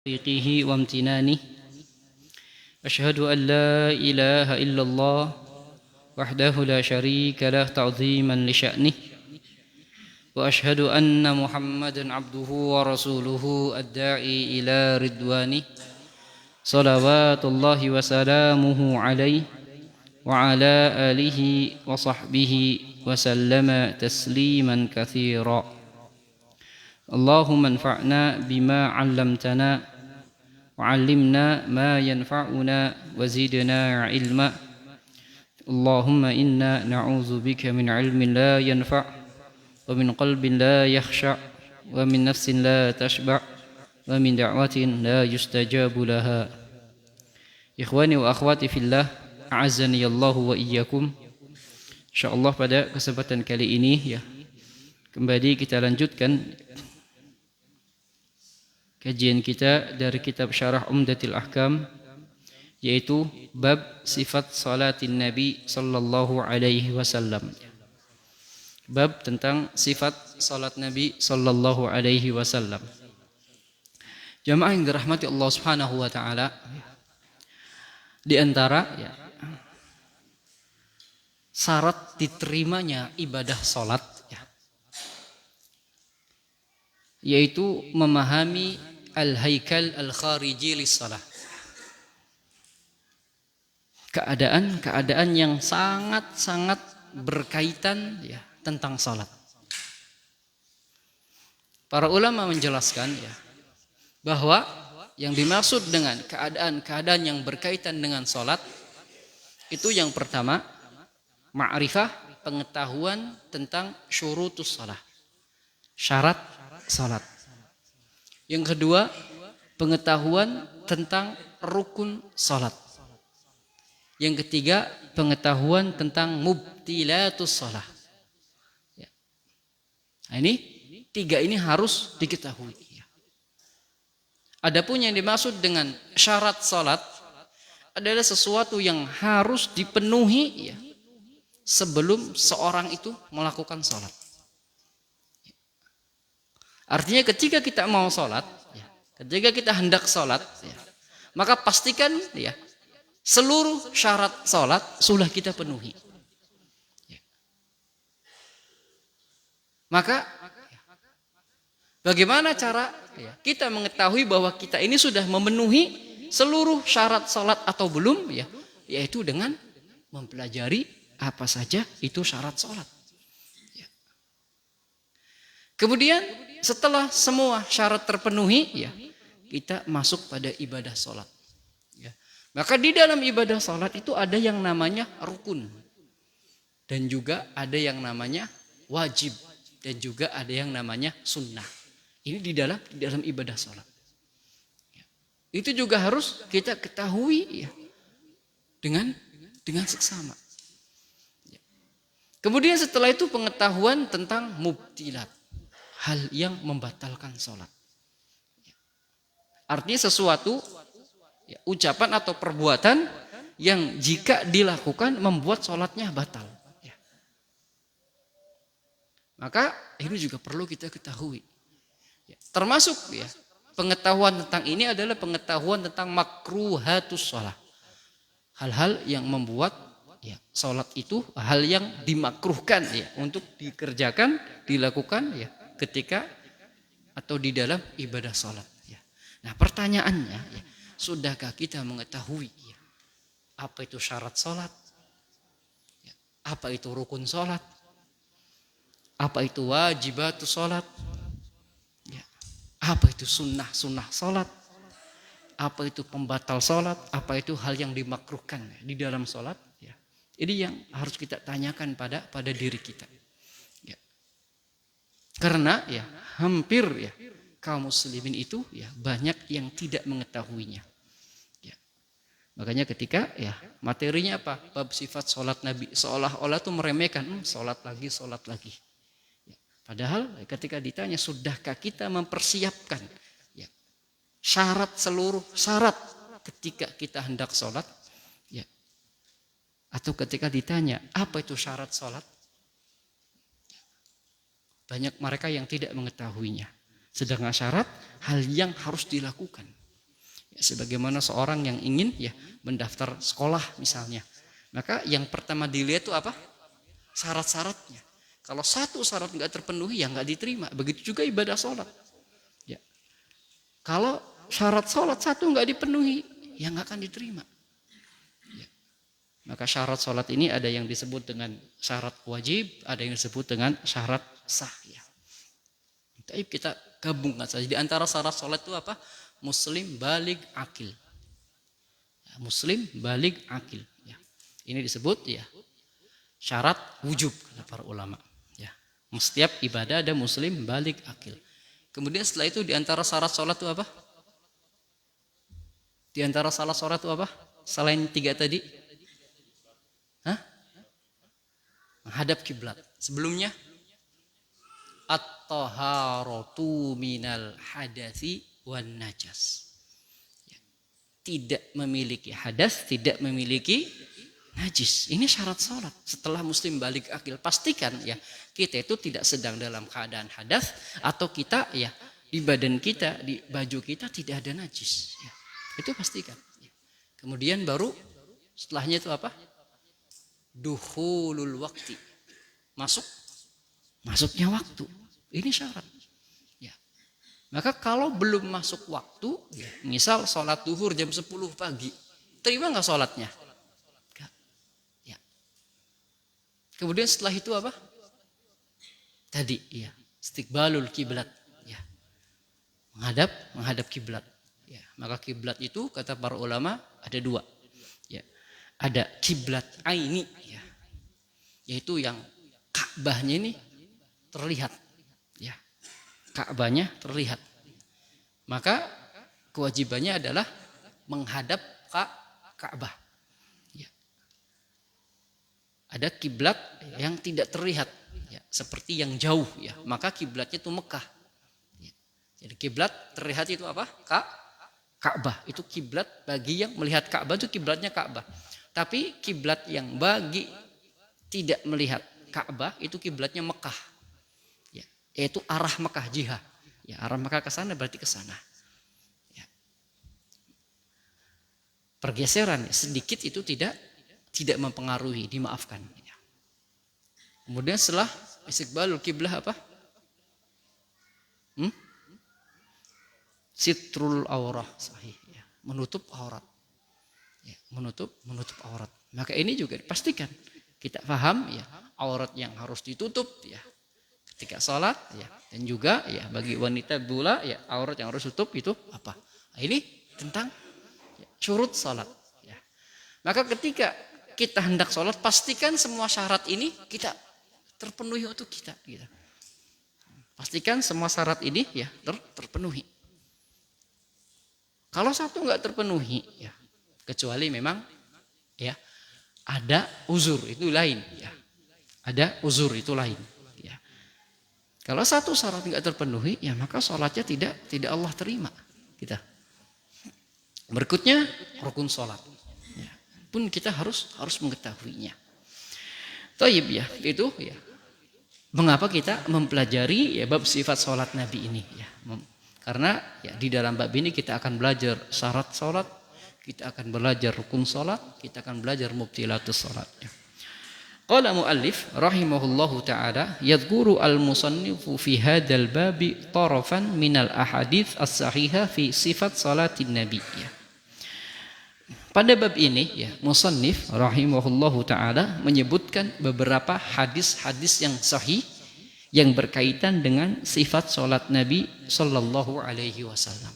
توفيقه وامتنانه أشهد أن لا إله إلا الله وحده لا شريك له تعظيما لشأنه وأشهد أن محمدا عبده ورسوله الداعي إلى رضوانه صلوات الله وسلامه عليه وعلى آله وصحبه وسلم تسليما كثيرا اللهم انفعنا بما علمتنا وعلمنا ما ينفعنا وزدنا علما اللهم إنا نعوذ بك من علم لا ينفع ومن قلب لا يخشع ومن نفس لا تشبع ومن دعوة لا يستجاب لها إخواني وأخواتي في الله أعزني الله وإياكم. InsyaAllah pada kesempatan kali ini kembali kita lanjutkan kajian kita dari kitab Syarah Umdatil Ahkam, yaitu bab sifat salatin Nabi sallallahu alaihi wasallam. Bab tentang sifat salat Nabi sallallahu alaihi wasallam. Jamaah yang dirahmati Allah Subhanahu wa taala, di antara syarat diterimanya ibadah salat yaitu memahami al-haikal al-khariji lis-salah. Keadaan yang sangat-sangat berkaitan tentang salat. Para ulama menjelaskan bahwa yang dimaksud dengan keadaan yang berkaitan dengan salat itu yang pertama, ma'rifah, pengetahuan tentang syurutus salah, syarat salat. Yang kedua, pengetahuan tentang rukun salat. Yang ketiga, pengetahuan tentang mubtilatus salah. Nah, ini tiga ini harus diketahui. Adapun yang dimaksud dengan syarat salat adalah sesuatu yang harus dipenuhi sebelum seorang itu melakukan salat. Artinya ketika kita mau sholat, ketika kita hendak sholat, maka pastikan seluruh syarat sholat sudah kita penuhi. Maka bagaimana cara kita mengetahui bahwa kita ini sudah memenuhi seluruh syarat sholat atau belum? Yaitu dengan mempelajari apa saja itu syarat sholat. Kemudian setelah semua syarat terpenuhi, kita masuk pada ibadah sholat. Maka di dalam ibadah sholat itu ada yang namanya rukun. Dan juga ada yang namanya wajib. Dan juga ada yang namanya sunnah. Ini di dalam ibadah sholat. Itu juga harus kita ketahui dengan seksama. Kemudian setelah itu pengetahuan tentang mubtilat. Hal yang membatalkan sholat. Artinya sesuatu ucapan atau perbuatan yang jika dilakukan membuat sholatnya batal. Maka ini juga perlu kita ketahui. Termasuk pengetahuan tentang ini adalah pengetahuan tentang makruhatus sholat. Hal-hal yang membuat sholat itu hal yang dimakruhkan untuk dikerjakan, dilakukan ketika atau di dalam ibadah sholat. Nah, pertanyaannya, sudahkah kita mengetahui apa itu syarat sholat? Apa itu rukun sholat? Apa itu wajibatus sholat? Apa itu sunnah sholat? Apa itu pembatal sholat? Apa itu hal yang dimakruhkan di dalam sholat? Ini yang harus kita tanyakan pada diri kita. Karena hampir kaum muslimin itu banyak yang tidak mengetahuinya. Makanya ketika materinya apa? Bab sifat sholat Nabi, seolah-olah itu meremehkan, sholat lagi. Padahal ketika ditanya, sudahkah kita mempersiapkan seluruh syarat ketika kita hendak sholat? Atau ketika ditanya, apa itu syarat sholat? Banyak mereka yang tidak mengetahuinya. Sedangkan syarat hal yang harus dilakukan. Ya, sebagaimana seorang yang ingin ya mendaftar sekolah misalnya, maka yang pertama dilihat itu apa? Syarat-syaratnya. Kalau satu syarat nggak terpenuhi ya nggak diterima. Begitu juga ibadah sholat. Ya. Kalau syarat sholat satu nggak dipenuhi ya nggak akan diterima. Ya. Maka syarat sholat ini ada yang disebut dengan syarat wajib, ada yang disebut dengan syarat sah. Ya. Tapi kita gabungkan saja. Di antara syarat sholat itu apa? Muslim balig akil. Ya, muslim balig akil. Ya. Ini disebut ya syarat wujub kata para ulama. Ya. Setiap ibadah ada muslim balig akil. Kemudian setelah itu di antara syarat sholat itu apa? Di antara syarat sholat itu apa? Selain 3 tadi? Hah? Menghadap kiblat. Sebelumnya at-taharatu minal hadasi wan najas. Ya. Tidak memiliki hadas, tidak memiliki najis. Ini syarat sholat. Setelah muslim balik akil, pastikan ya kita itu tidak sedang dalam keadaan hadas atau kita ya di badan kita, di baju kita tidak ada najis. Ya. Itu pastikan. Ya. Kemudian baru setelahnya itu apa? Dukhulul wakti. Masuknya waktu. Ini syarat. Ya. Maka kalau belum masuk waktu, ya, misal sholat duhur jam 10 pagi, terima nggak sholatnya? Nggak. Ya. Kemudian setelah itu apa? Tadi, ya, istiqbalul kiblat, ya, menghadap kiblat. Ya. Maka kiblat itu kata para ulama ada 2. Ya. Ada kiblat aini, ya, yaitu yang Ka'bahnya ini terlihat. Ya. Ka'bahnya terlihat. Maka kewajibannya adalah menghadap Ka'bah. Ya. Ada kiblat yang tidak terlihat, ya, seperti yang jauh, ya. Maka kiblatnya itu Mekah. Ya. Jadi kiblat terlihat itu apa? Ka'bah. Itu kiblat bagi yang melihat Ka'bah itu kiblatnya Ka'bah. Tapi kiblat yang bagi tidak melihat Ka'bah itu kiblatnya Mekah. Ya. Yaitu arah Mekah jihad. Ya, arah Mekah ke sana berarti ke sana. Ya. Pergeseran sedikit itu tidak mempengaruhi, dimaafkan. Ya. Kemudian setelah istiqbalul kiblah apa? Sitrul aurah, sahih. Ya. Menutup aurat. Ya. Menutup aurat. Maka ini juga dipastikan kita paham ya aurat yang harus ditutup ya ketika sholat ya, dan juga ya bagi wanita pula ya aurat yang harus tutup itu apa? Nah, ini tentang ya, syurut sholat ya. Maka ketika kita hendak sholat pastikan semua syarat ini kita terpenuhi untuk kita gitu. Pastikan semua syarat ini ya terpenuhi. Kalau satu nggak terpenuhi ya kecuali memang ya ada uzur itu lain ya. Ada uzur itu lain. Ya. Kalau satu syarat tidak terpenuhi, ya maka sholatnya tidak Allah terima. Kita. Berikutnya rukun sholat. Ya. Pun kita harus mengetahuinya. Taib ya itu ya. Mengapa kita mempelajari ya bab sifat sholat Nabi ini? Ya. Karena ya di dalam bab ini kita akan belajar syarat sholat, kita akan belajar rukun sholat, kita akan belajar mubtilatus sholat. Ya. Qala muallif rahimahullahu ta'ala yadhkuru al-musannifu fi hadzal babi tarafan minal ahadits as-sahihah fi sifat salatin nabi. Ya. Pada bab ini ya musannif rahimahullahu ta'ala menyebutkan beberapa hadis-hadis yang sahih yang berkaitan dengan sifat salat Nabi sallallahu alaihi wasallam.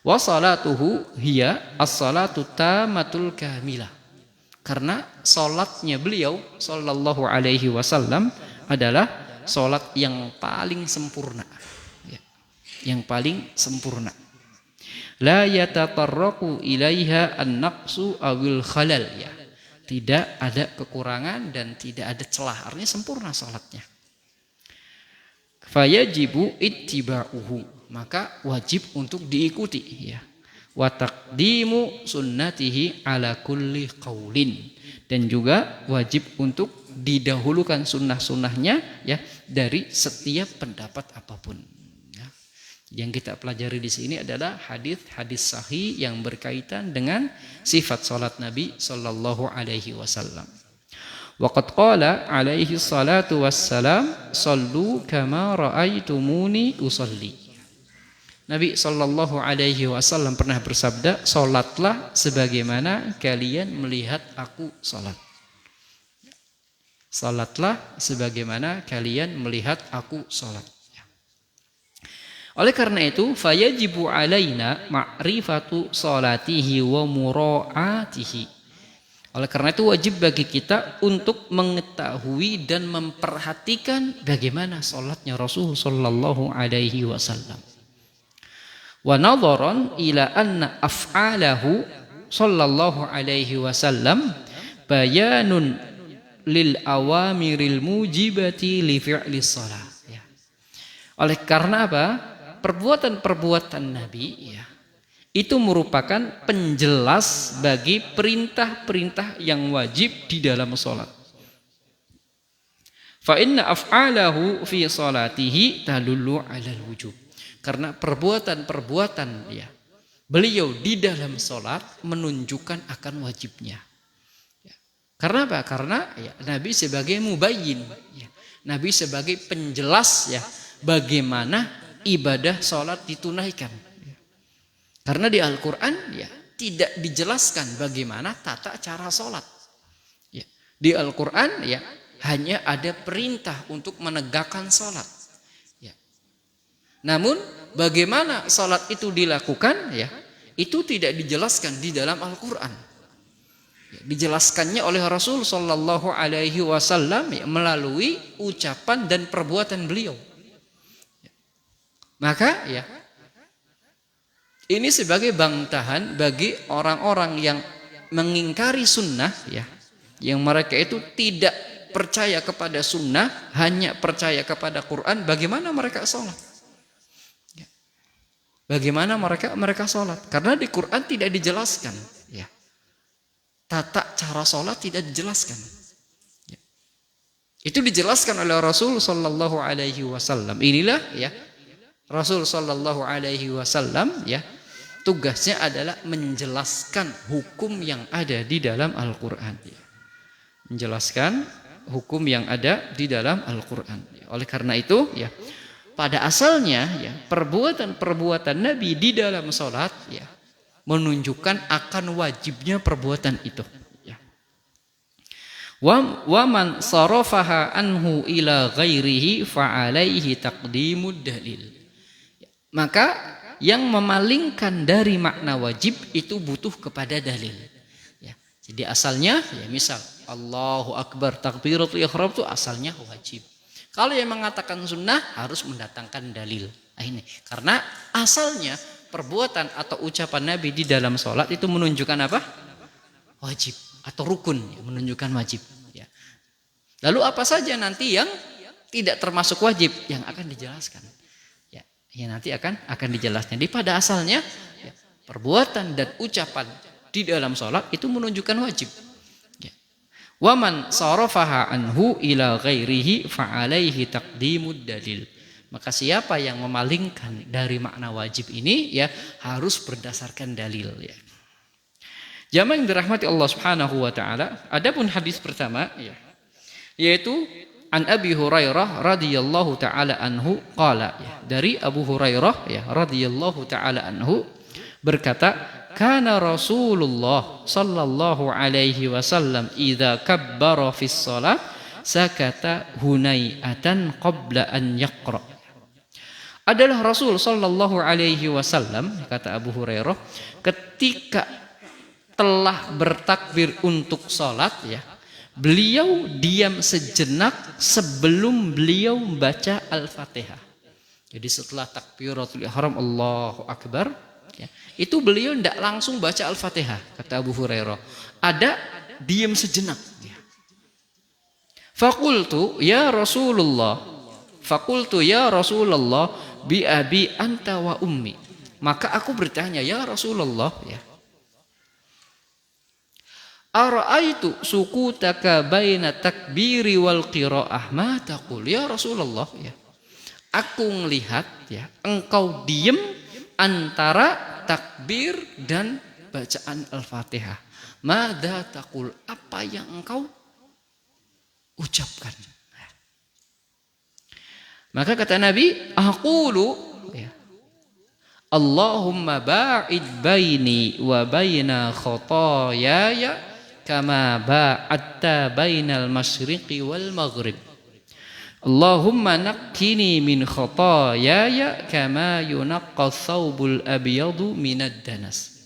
Wa salatuhu hiya as-salatu tamatul kamilah. Karena salatnya beliau sallallahu alaihi wasallam adalah salat yang paling sempurna. Ya. Yang paling sempurna. La yatatarraqu ilaiha an-naqsu awil khalal ya. Tidak ada kekurangan dan tidak ada celah. Artinya sempurna salatnya. Fayajibu ittiba'uhu. Maka wajib untuk diikuti ya. Wa taqdimu sunnatihi ala kulli qaulin, dan juga wajib untuk didahulukan sunnah-sunnahnya ya dari setiap pendapat apapun ya. Yang kita pelajari di sini adalah hadis-hadis sahih yang berkaitan dengan sifat salat Nabi sallallahu alaihi wasallam. Waqad qala alaihi salatu wassalam, "Shallu kama raaitumuni usalli." Nabi sallallahu alaihi wasallam pernah bersabda, "Salatlah sebagaimana kalian melihat aku salat." Salatlah sebagaimana kalian melihat aku salat. Oleh karena itu, fayajibu alaina ma'rifatu salatihi wa mura'atihi. Oleh karena itu wajib bagi kita untuk mengetahui dan memperhatikan bagaimana salatnya Rasul sallallahu alaihi wasallam. Wa nadharan ila anna af'alahu sallallahu alaihi wasallam bayanun lil awamiril mujibati li fi'lis shalah. Ya. Oleh karena apa? Perbuatan-perbuatan Nabi ya, itu merupakan penjelas bagi perintah-perintah yang wajib di dalam salat. Fa inna af'alahu fi salatihi tadullu 'alal wujub. Karena perbuatan-perbuatan ya beliau di dalam salat menunjukkan akan wajibnya. Ya. Karena apa? Karena ya, Nabi sebagai mubayyin, ya. Nabi sebagai penjelas ya bagaimana ibadah salat ditunaikan. Ya. Karena di Al-Quran ya tidak dijelaskan bagaimana tata cara salat. Ya. Di Al-Quran ya hanya ada perintah untuk menegakkan salat. Ya. Namun bagaimana salat itu dilakukan ya itu tidak dijelaskan di dalam Al-Quran. Ya, dijelaskannya oleh Rasul sallallahu alaihi wasallam ya, melalui ucapan dan perbuatan beliau. Ya. Maka ya ini sebagai bantahan bagi orang-orang yang mengingkari sunnah ya, yang mereka itu tidak percaya kepada sunnah, hanya percaya kepada Quran. Bagaimana mereka sholat? Ya. Bagaimana mereka sholat? Karena di Quran tidak dijelaskan. Ya. Tata cara sholat tidak dijelaskan. Ya. Itu dijelaskan oleh Rasul Sallallahu Alaihi Wasallam. Inilah ya Rasul Sallallahu Alaihi Wasallam ya. Tugasnya adalah menjelaskan hukum yang ada di dalam Al-Quran. Menjelaskan hukum yang ada di dalam Al-Quran. Oleh karena itu, ya, pada asalnya ya, perbuatan-perbuatan Nabi di dalam sholat ya, menunjukkan akan wajibnya perbuatan itu. Ya. Wa man sarafaha anhu ila ghairihi fa'alaihi taqdimud dalil. Maka yang memalingkan dari makna wajib itu butuh kepada dalil. Ya. Jadi asalnya ya misal Allahu Akbar takbiratul ihram itu asalnya wajib. Kalau yang mengatakan sunnah harus mendatangkan dalil. Nah, ini karena asalnya perbuatan atau ucapan Nabi di dalam sholat itu menunjukkan apa? Wajib atau rukun, ya, menunjukkan wajib. Ya. Lalu apa saja nanti yang tidak termasuk wajib yang akan dijelaskan? Ya nanti akan dijelaskan. Jadi pada asalnya ya, perbuatan dan ucapan di dalam sholat itu menunjukkan wajib. Ya. Waman sarafaha anhu ila ghairihi fa'alaihi taqdimud dalil. Maka siapa yang memalingkan dari makna wajib ini ya harus berdasarkan dalil. Ya. Jamaah yang dirahmati Allah Subhanahu wa taala, adapun hadis pertama ya, yaitu An Abi Hurairah radhiyallahu taala anhu qala, ya, dari Abu Hurairah ya radhiyallahu taala anhu berkata, kana Rasulullah sallallahu alaihi wasallam idza kabbara fis shalah sakata hunai'atan qabla an yaqra. Adalah Rasul sallallahu alaihi wasallam, kata Abu Hurairah, ketika telah bertakbir untuk salat ya, beliau diam sejenak sebelum beliau membaca Al-Fatihah. Jadi setelah takbiratul ihram Allahu Akbar, ya, itu beliau tidak langsung baca Al-Fatihah, kata Abu Hurairah. Ada diam sejenak. Ya. Fakultu ya Rasulullah bi abi anta wa ummi. Maka aku bertanya, ya Rasulullah, ya, ara'aitu sukutaka baina takbiri wal qiraah ma taqul, ya Rasulullah, ya, Aku melihat ya, engkau diem antara takbir dan bacaan Al-Fatihah. Madza taqul, apa yang engkau ucapkan? Maka kata Nabi, aqulu ya, Allahumma ba'id baini wa baina khotoyaya kama ba'adta bainal masyriqi wal maghrib. Allahumma naqqini min khotoyaya kama yunaqqa thawbul abyadu minad danas.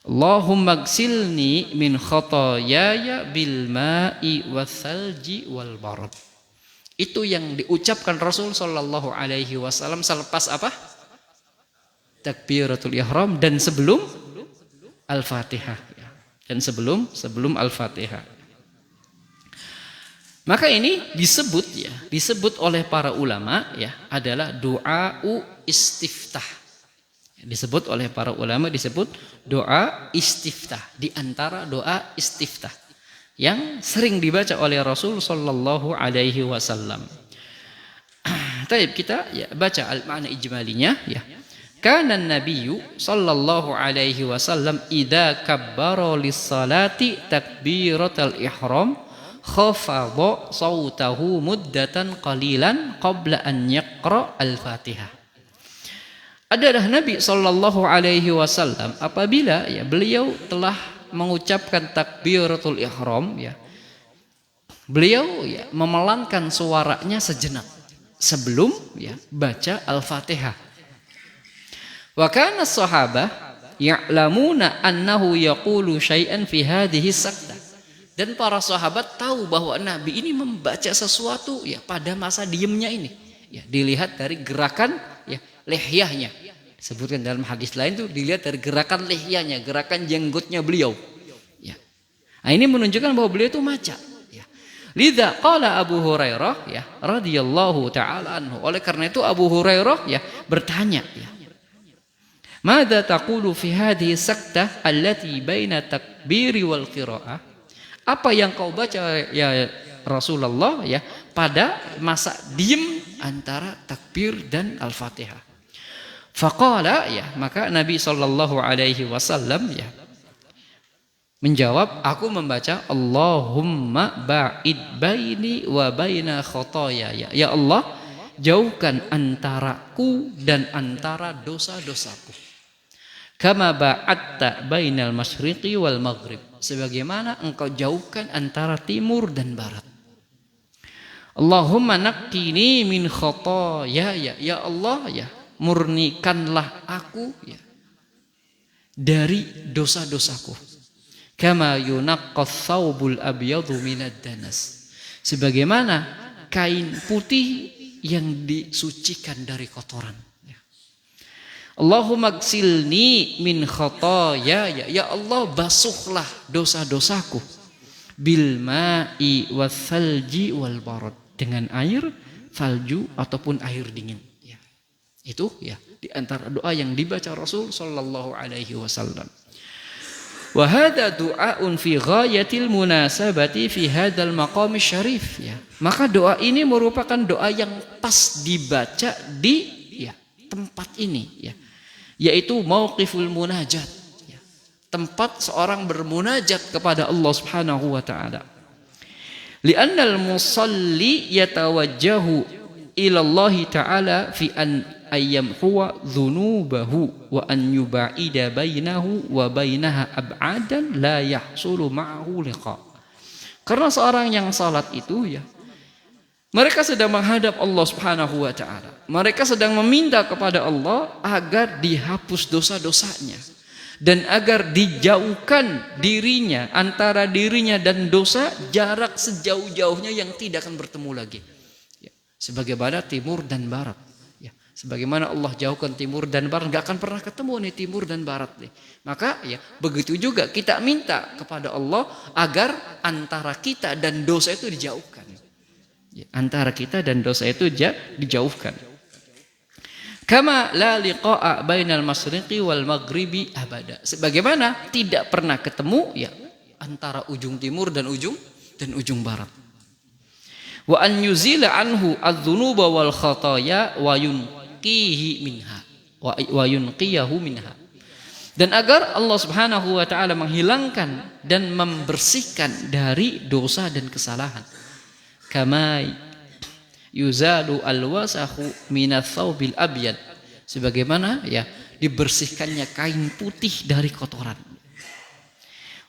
Allahumma gsilni min khotoyaya bil ma'i wal thalji wal barad. Itu yang diucapkan Rasul sallallahu alaihi wasallam selepas apa? Takbiratul ihram dan sebelum Al-Fatihah ya. Dan sebelum Al-Fatihah. Maka ini disebut oleh para ulama ya, adalah doa istiftah. Disebut oleh para ulama disebut doa istiftah, di antara doa istiftah yang sering dibaca oleh Rasul sallallahu alaihi wasallam. Taib, kita ya baca al-ma'na ijmalinya ya. Kana an-nabiyyu sallallahu alaihi wasallam idza kabbara lis-salati takbiratal ihram khafadha sautahu muddatan qalilan qabla an yaqra al-Fatihah. Adalah Nabi sallallahu alaihi wasallam apabila ya beliau telah mengucapkan takbiratul ihram ya, beliau ya memelankan suaranya sejenak sebelum ya baca Al-Fatihah. Wa kana as-sahabah ya'lamuna annahu yaqulu syai'an fi hadhihi sakta. Dan para sahabat tahu bahwa Nabi ini membaca sesuatu ya pada masa diamnya ini. Ya, dilihat dari gerakan ya lihyahnya. Sebutkan dalam hadis lain itu dilihat dari gerakan lihyahnya, gerakan jenggotnya beliau. Ya. Nah, ini menunjukkan bahwa beliau itu maca. Ya. Lidza qala Abu Hurairah ya radhiyallahu taala anhu. Oleh karena itu Abu Hurairah ya bertanya ya. Madza taqulu fi hadhihi saktah allati baina takbiri wal qiraah? Apa yang kau baca ya Rasulullah ya pada masa diam antara takbir dan Al-Fatihah? Faqala ya, maka Nabi sallallahu alaihi wasallam ya menjawab, aku membaca Allahumma ba'id baini wa baina khotoyaya. Ya Allah, jauhkan antaraku dan antara dosa-dosaku. Kama ba'atta bainal masyriqi wal maghrib. Sebagaimana engkau jauhkan antara timur dan barat. Allahumma naqqini min khotoyaya. Ya Allah ya, murnikanlah aku ya dari dosa-dosaku. Kama yunaqqas thawbul abyadu minad danas. Sebagaimana kain putih yang disucikan dari kotoran. Allahumma gsilni min khotoyaya. Ya Allah, basuhlah dosa-dosaku bil ma'i was salji wal barad, dengan air salju ataupun air dingin ya. Itu ya di antara doa yang dibaca Rasul sallallahu alaihi wasallam. Wa hadza du'aun fi ghayatil munasabati fi hadzal maqam syarif ya. Maka doa ini merupakan doa yang pas dibaca di ya tempat ini ya, yaitu mauqiful munajat ya, tempat seorang bermunajat kepada Allah Subhanahu wa taala. Li'annal musalli yatawajjahu ila Allah taala fi an ayyamhuwa dhunubahu wa an yuba'ida bainahu wa bainaha ab'adan la yahsulu ma'ahu liqa. Karena seorang yang salat itu ya, mereka sedang menghadap Allah Subhanahu wa taala. Mereka sedang meminta kepada Allah agar dihapus dosa-dosanya dan agar dijauhkan dirinya, antara dirinya dan dosa, jarak sejauh-jauhnya yang tidak akan bertemu lagi. Ya, sebagaimana timur dan barat. Ya, sebagaimana Allah jauhkan timur dan barat, nggak akan pernah ketemu nih timur dan barat nih. Maka ya begitu juga kita minta kepada Allah agar antara kita dan dosa itu dijauhkan. Ya, antara kita dan dosa itu dijauhkan. Kama la liqa'a bainal masyriqi wal maghribi abada. Sebagaimana tidak pernah ketemu ya antara ujung timur dan ujung barat. Wa an yuzila anhu adz-dzunuba wal khataya wa yunqihi minha wa yunqiyahu minha. Dan agar Allah Subhanahu wa taala menghilangkan dan membersihkan dari dosa dan kesalahan. Kama yuzalu alwasahu minats tsaubil abyad. Sebagaimana ya dibersihkannya kain putih dari kotoran.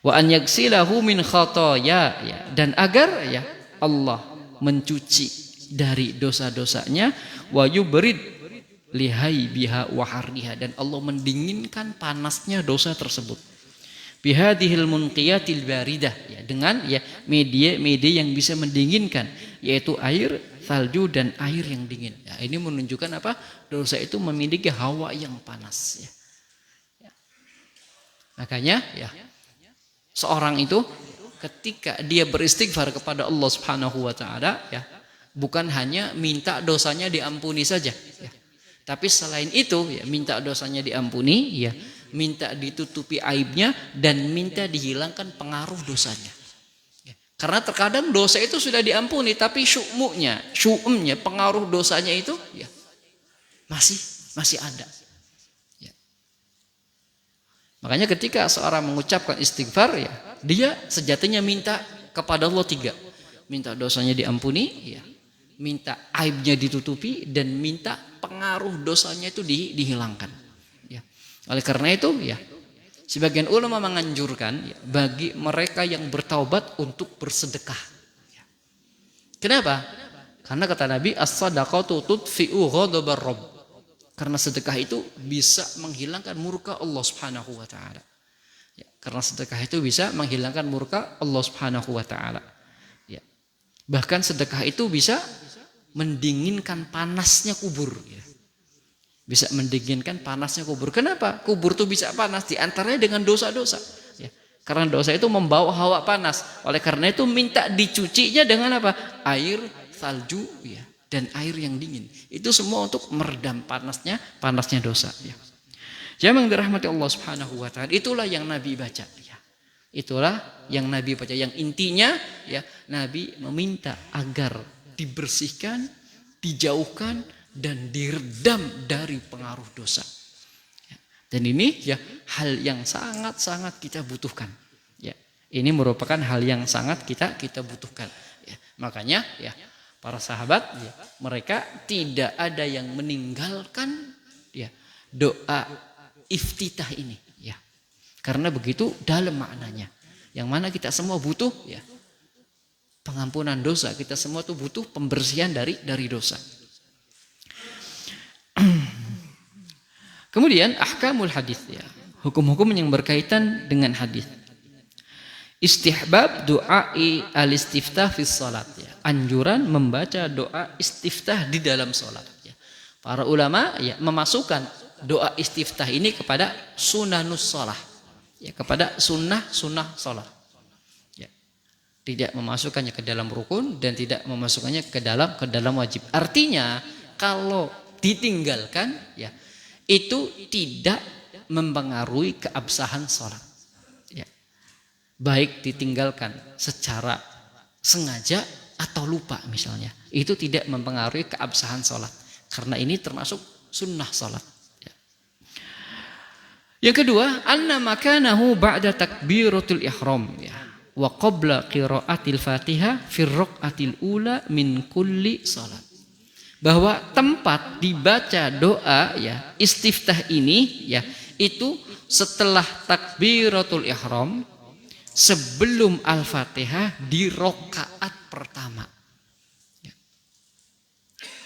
Wa an yaghsilahu min khataya, ya, dan agar ya Allah mencuci dari dosa-dosanya, wa yubrid lihai biha wahariha, dan Allah mendinginkan panasnya dosa tersebut. Bihadihil munqiyatil baridah, ya, dengan ya media yang bisa mendinginkan, yaitu air, salju dan air yang dingin. Ya, ini menunjukkan apa? Dosa itu memiliki hawa yang panas. Ya. Makanya ya seorang itu ketika dia beristighfar kepada Allah Subhanahu wa taala, ya, bukan hanya minta dosanya diampuni saja, ya. Tapi selain itu ya minta dosanya diampuni, ya, minta ditutupi aibnya dan minta dihilangkan pengaruh dosanya. Ya. Karena terkadang dosa itu sudah diampuni tapi syu'umnya, pengaruh dosanya itu ya masih ada. Ya. Makanya ketika seorang mengucapkan istighfar, ya, dia sejatinya minta kepada Allah 3. Minta dosanya diampuni, ya, minta aibnya ditutupi, dan minta pengaruh dosanya itu dihilangkan. Ya. Oleh karena itu, ya, sebagian ulama menganjurkan, ya, bagi mereka yang bertaubat untuk bersedekah. Ya. Kenapa? Karena kata Nabi, as-sadaqatu tudfi'u ghadabar rabb. Karena sedekah itu bisa menghilangkan murka Allah Subhanahu wa taala. Ya, karena sedekah itu bisa menghilangkan murka Allah Subhanahu wa taala. Ya. Bahkan sedekah itu bisa mendinginkan panasnya kubur, ya. Bisa mendinginkan panasnya kubur. Kenapa? Kubur itu bisa panas di antaranya dengan dosa-dosa, ya. Karena dosa itu membawa hawa panas. Oleh karena itu minta dicucinya dengan apa? Air, salju, ya, dan air yang dingin. Itu semua untuk meredam panasnya dosa, ya. Yang dirahmati Allah Subhanahu wa taala, itulah yang Nabi baca, ya. Itulah yang Nabi baca. Yang intinya, ya, Nabi meminta agar dibersihkan, dijauhkan, dan diredam dari pengaruh dosa. Ya. Dan ini ya hal yang sangat-sangat kita butuhkan. Ya. Ini merupakan hal yang sangat kita butuhkan. Ya. Makanya ya para sahabat, ya, mereka tidak ada yang meninggalkan, ya, doa iftitah ini, ya. Karena begitu dalam maknanya. Yang mana kita semua butuh, ya, pengampunan dosa. Kita semua tuh butuh pembersihan dari dosa. Kemudian ahkamul hadis, ya, hukum-hukum yang berkaitan dengan hadis. Istihbab doai al-istiftah fi shalat, ya. Anjuran membaca doa istiftah di dalam salat, ya. Para ulama, ya, memasukkan doa istiftah ini kepada sunanus shalah, ya, kepada sunnah salat. Ya. Tidak memasukkannya ke dalam rukun dan tidak memasukkannya ke dalam wajib. Artinya kalau ditinggalkan, ya, itu tidak mempengaruhi keabsahan sholat, ya. Baik ditinggalkan secara sengaja atau lupa misalnya, itu tidak mempengaruhi keabsahan sholat, karena ini termasuk sunnah sholat, ya. Yang kedua, anna makanahu ba'da takbiratul ihram, ya, wa qabla qiraatil fatihah fi raqatil ula min kulli sholat. Bahwa tempat dibaca doa, ya, istiftah ini, ya, itu setelah takbiratul ihram, sebelum al-fatihah di rakaat pertama, ya.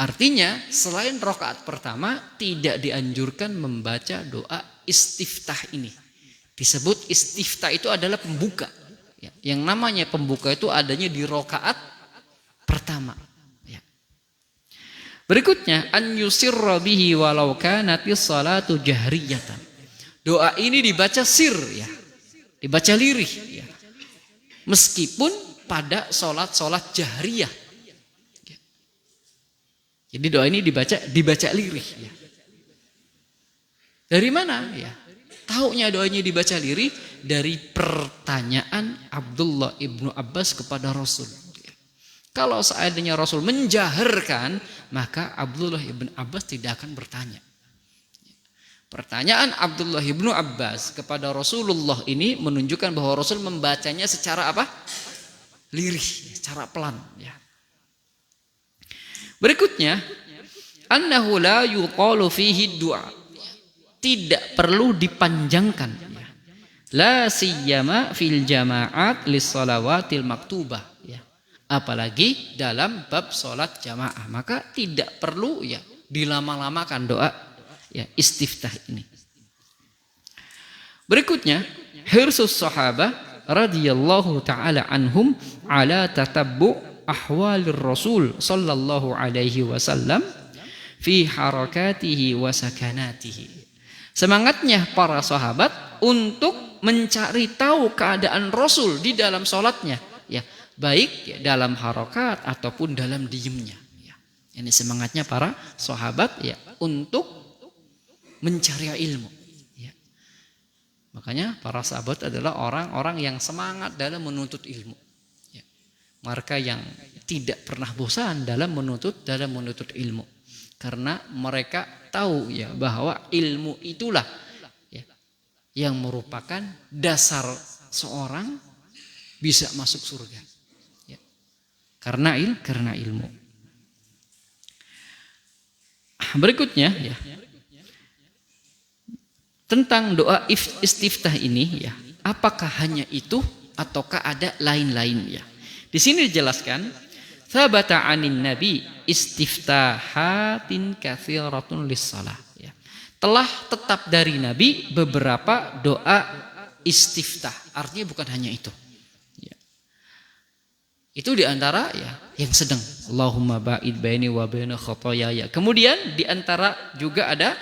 Artinya selain rakaat pertama tidak dianjurkan membaca doa istiftah ini. Disebut istiftah itu adalah pembuka, ya. Yang namanya pembuka itu adanya di rakaat pertama. Berikutnya, an yusirra bihi walau kanatis salatu jahriyatan. Doa ini dibaca sir, ya, dibaca lirih, ya, meskipun pada solat jahriyah, ya. Jadi doa ini dibaca lirih, ya. Dari mana, ya? Taunya doanya dibaca lirih dari pertanyaan Abdullah ibnu Abbas kepada Rasul. Kalau seandainya Rasul menjaharkan, maka Abdullah ibn Abbas tidak akan bertanya. Pertanyaan Abdullah ibn Abbas kepada Rasulullah ini menunjukkan bahwa Rasul membacanya secara apa? Lirih, secara pelan. Ya. Berikutnya, annahu la yuqalu fihi du'a. Tidak perlu dipanjangkan. Ya. La siyama fil jama'at lis salawatil maktubah. Ya. Apalagi dalam bab sholat jamaah, maka tidak perlu ya dilama-lamakan doa ya istiftah ini. Berikutnya, hirsus sahabah radhiyallahu taala anhum ala tatabbu ahwalir rasul sallallahu alaihi wasallam fi harakatihi wa sakanatihi. Semangatnya para sahabat untuk mencari tahu keadaan Rasul di dalam sholatnya, ya, baik ya, dalam harokat ataupun dalam diemnya. Ya. Ini semangatnya para sahabat ya untuk mencari ilmu. Ya. Makanya para sahabat adalah orang-orang yang semangat dalam menuntut ilmu. Ya. Mereka yang tidak pernah bosan dalam menuntut ilmu. Karena mereka tahu ya bahwa ilmu itulah ya, yang merupakan dasar seorang bisa masuk surga. Ya. Karena ilmu. Berikutnya ya, tentang doa istiftah ini ya, apakah hanya itu ataukah ada lain-lain ya? Di sini dijelaskan Thabata 'anin nabi istiftahatin katsiratun lis-shalah ya. Telah tetap dari nabi beberapa doa istiftah. Artinya bukan hanya itu. Ya. Itu diantara ya yang sedang Allahumma ba'id baini wa baina khotoyaya. Kemudian diantara juga ada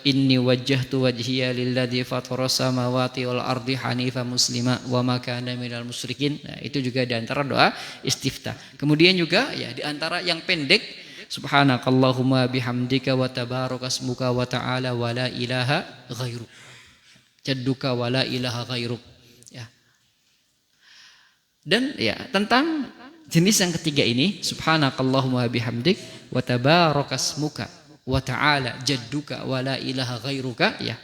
inni wajjahtu wajhiya lilladzi fataras samawati wal ardi hanifa muslima wa ma kana minal musyrikin. Nah, itu juga di antara doa istiftah. Kemudian juga ya di antara yang pendek subhanakallahumma bihamdika wa tabarakasmuka wa ta'ala wa la ilaha ghairuk. Jadduka wa la ilaha ghairuk. Ya. Dan ya tentang jenis yang ketiga ini subhanakallahumma bihamdik wa tabarakasmuka wa ta'ala jadduka wa la ilaha ghairuka ya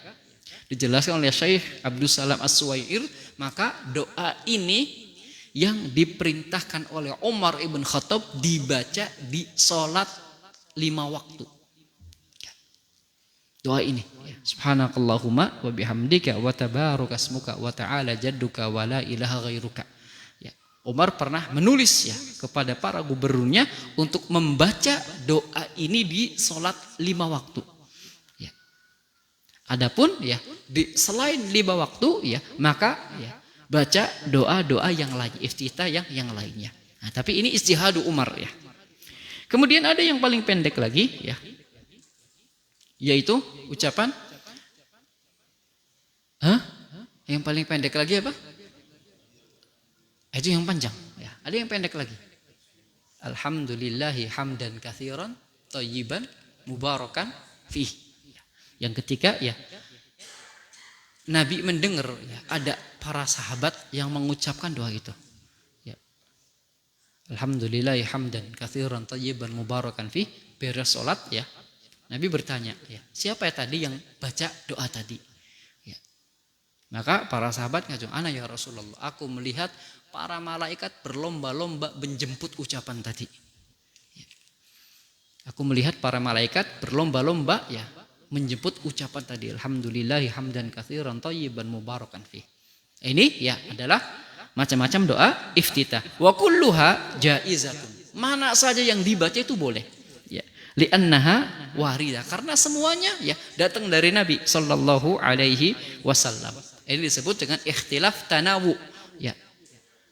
dijelaskan oleh Syekh Abdul Salam As-Suwair. Maka doa ini yang diperintahkan oleh Umar ibn Khattab dibaca di sholat 5 waktu. Doa ini ya. Subhanakallahumma wa bihamdika wa tabarakasmuka wa ta'ala jadduka wa la ilaha ghairuka. Umar pernah menulis ya kepada para gubernurnya untuk membaca doa ini di sholat 5 waktu. Ya. Adapun ya di selain 5 waktu ya maka ya baca doa-doa yang lain, iftitah yang lainnya. Nah, tapi ini ijtihadu Umar ya. Kemudian ada yang paling pendek lagi ya, yaitu ucapan yang paling pendek lagi apa? Itu yang panjang ya. Ada yang pendek lagi. Alhamdulillahi hamdan katsiran thayyiban mubarakan fih. Yang ketiga ya Nabi mendengar ya, ada para sahabat yang mengucapkan doa itu. Ya. Alhamdulillahi hamdan katsiran thayyiban mubarakan fih. Beres salat ya. Nabi bertanya ya, siapa ya tadi yang baca doa tadi? Ya. Maka para sahabat ngajung, ana ya Rasulullah, aku melihat para malaikat berlomba-lomba menjemput ucapan tadi. Ya. Aku melihat para malaikat berlomba-lomba ya menjemput ucapan tadi. Alhamdulillahi hamdan katsiran thayyiban mubarakan fih. Ini ya adalah macam-macam doa iftitah. Wa kulluha jaizatun. Mana saja yang dibaca itu boleh. Ya. Li'annaha warida. Karena semuanya ya datang dari Nabi sallallahu alaihi wasallam. Ini disebut dengan ikhtilaf tanawu. Ya.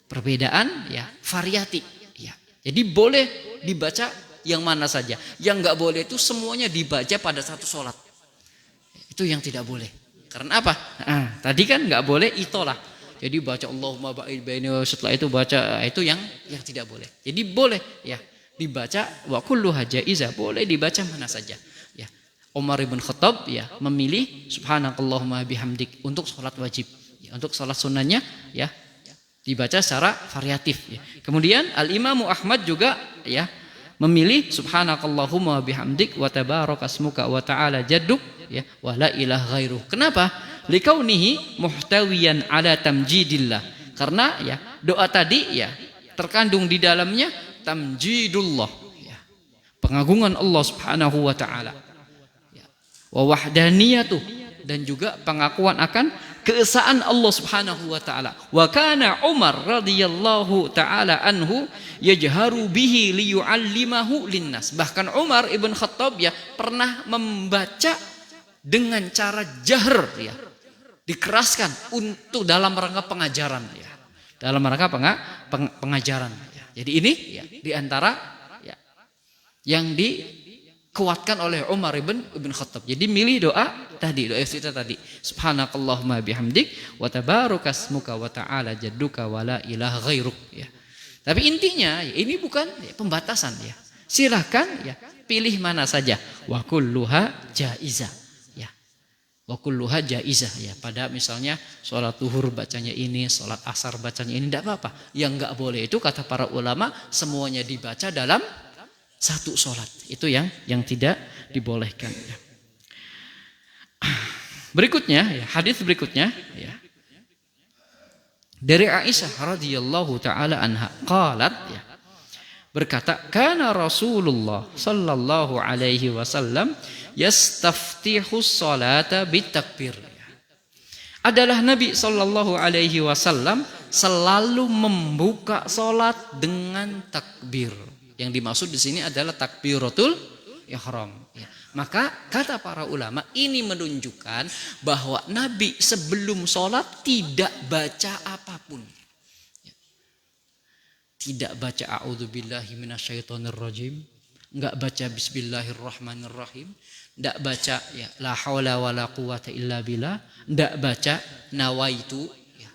Perbedaan ya variati ya. Jadi boleh dibaca yang mana saja. Yang enggak boleh itu semuanya dibaca pada satu sholat. Itu yang tidak boleh. Karena apa? Nah, tadi kan enggak boleh itolah. Jadi baca Allahumma ba'id baini, setelah itu baca itu yang tidak boleh. Jadi boleh ya dibaca wa kulluha jaizah, boleh dibaca mana saja. Ya. Umar bin Khattab ya memilih subhanakallahumma bihamdik untuk sholat wajib. Ya, untuk sholat sunnahnya ya Dibaca secara variatif ya. Kemudian Al-Imam Ahmad juga ya memilih subhanakallahumma bihamdik wa tabarakasmuka wa ta'ala jadduk ya wa la ilaha ghairuh. Kenapa? Likaunihi muhtawiyan ala tamjidillah. Karena ya doa tadi ya terkandung di dalamnya tamjidullah ya. Pengagungan Allah Subhanahu wa taala. Ya. Wa wahdaniyatuh dan juga pengakuan akan keesaan Allah Subhanahu wa taala. Wa kana Umar radhiyallahu taala anhu yajharu bihi liyuallimahu linnas. Bahkan Umar ibn Khattab ya pernah membaca dengan cara jahr ya. Dikeraskan untuk dalam rangka pengajaran ya. Dalam rangka pengajaran ya. Jadi ini ya di antara ya yang dikuatkan oleh Umar ibn Khattab. Jadi milih doa tadi, doa iftitah tadi. Subhanakallahumma bihamdik wa tabarakasmuka wa ta'ala jadduka wa la ilaha ghairuk ya. Tapi intinya ya, ini bukan ya, pembatasan ya. Silahkan ya pilih mana saja. Wa kulluha jaizah ya. Wa kulluha jaizah ya. Pada misalnya sholat zuhur bacanya ini, sholat asar bacanya ini tidak apa-apa. Yang enggak boleh itu kata para ulama semuanya dibaca dalam satu sholat. Itu yang tidak dibolehkan ya. Berikutnya ya, hadis berikutnya ya. Dari Aisyah radhiyallahu taala anha qalat ya. Berkata, "Kana Rasulullah sallallahu alaihi wasallam yastaftihu sholata bitakbir." Ya. Adalah Nabi sallallahu alaihi wasallam selalu membuka salat dengan takbir. Yang dimaksud di sini adalah takbiratul ihram ya. Maka kata para ulama ini menunjukkan bahwa Nabi sebelum sholat tidak baca apapun. Tidak baca a'udzubillahi minasyaitonirrajim, enggak baca bismillahirrahmanirrahim, enggak baca ya la haula wala quwata illa billah, enggak baca nawaitu ya.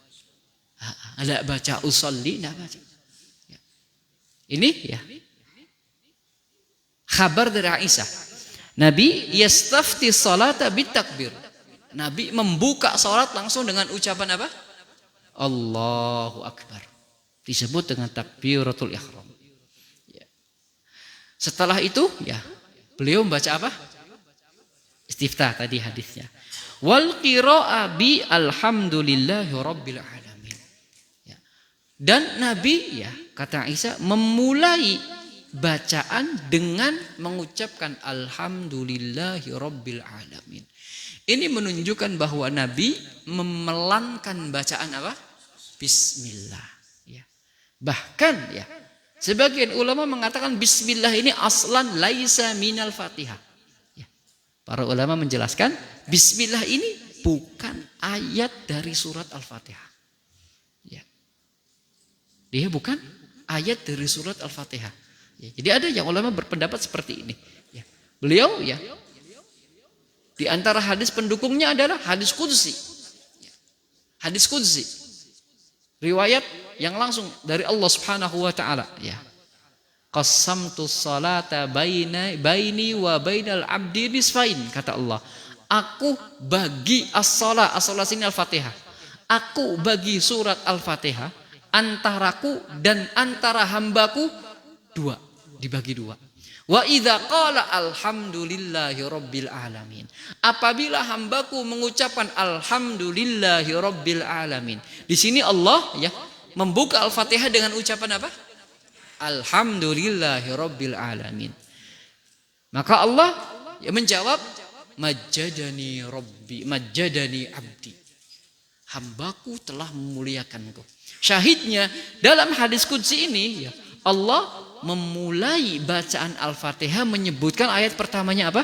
Enggak baca usolli, enggak baca. Ya. Ini ya. Kabar dari Aisyah. Nabi yastafti salata bitakbir. Nabi membuka salat langsung dengan ucapan apa? Allahu Akbar. Disebut dengan takbiratul ihram. Ya. Setelah itu ya beliau membaca apa? Istiftah tadi hadisnya. Wal qira'a bi alhamdulillahi rabbil alamin. Ya. Dan Nabi ya kata Aisyah memulai bacaan dengan mengucapkan alhamdulillahi rabbil alamin. Ini menunjukkan bahwa Nabi memelankan bacaan apa? Bismillah ya. Bahkan ya sebagian ulama mengatakan bismillah ini aslan laisa minal Fatihah. Ya. Para ulama menjelaskan bismillah ini bukan ayat dari surat Al-Fatihah. Ya. Dia bukan ayat dari surat Al-Fatihah. Ya, jadi ada yang ulama berpendapat seperti ini. Ya. Beliau ya di antara hadis pendukungnya adalah hadis qudsi. Ya. Hadis qudsi. Riwayat yang langsung dari Allah Subhanahu wa taala ya. Qassamtu salata baini wa bainal abdi nisfain kata Allah. Aku bagi as-shalah, as-shalah sini Al-Fatihah. Aku bagi surat Al-Fatihah antaraku dan antara hambaku dua. Dibagi dua. Wa idza qala alhamdulillahi rabbil alamin. Apabila hambaku mengucapkan alhamdulillahi rabbil alamin. Di sini Allah ya membuka Al-Fatihah dengan ucapan apa? Alhamdulillahi rabbil alamin. Maka Allah ya menjawab majjadani rabbi, majjadani abdi. Hambaku telah memuliakanku. Syahidnya dalam hadis qudsi ini ya Allah memulai bacaan Al-Fatihah menyebutkan ayat pertamanya apa?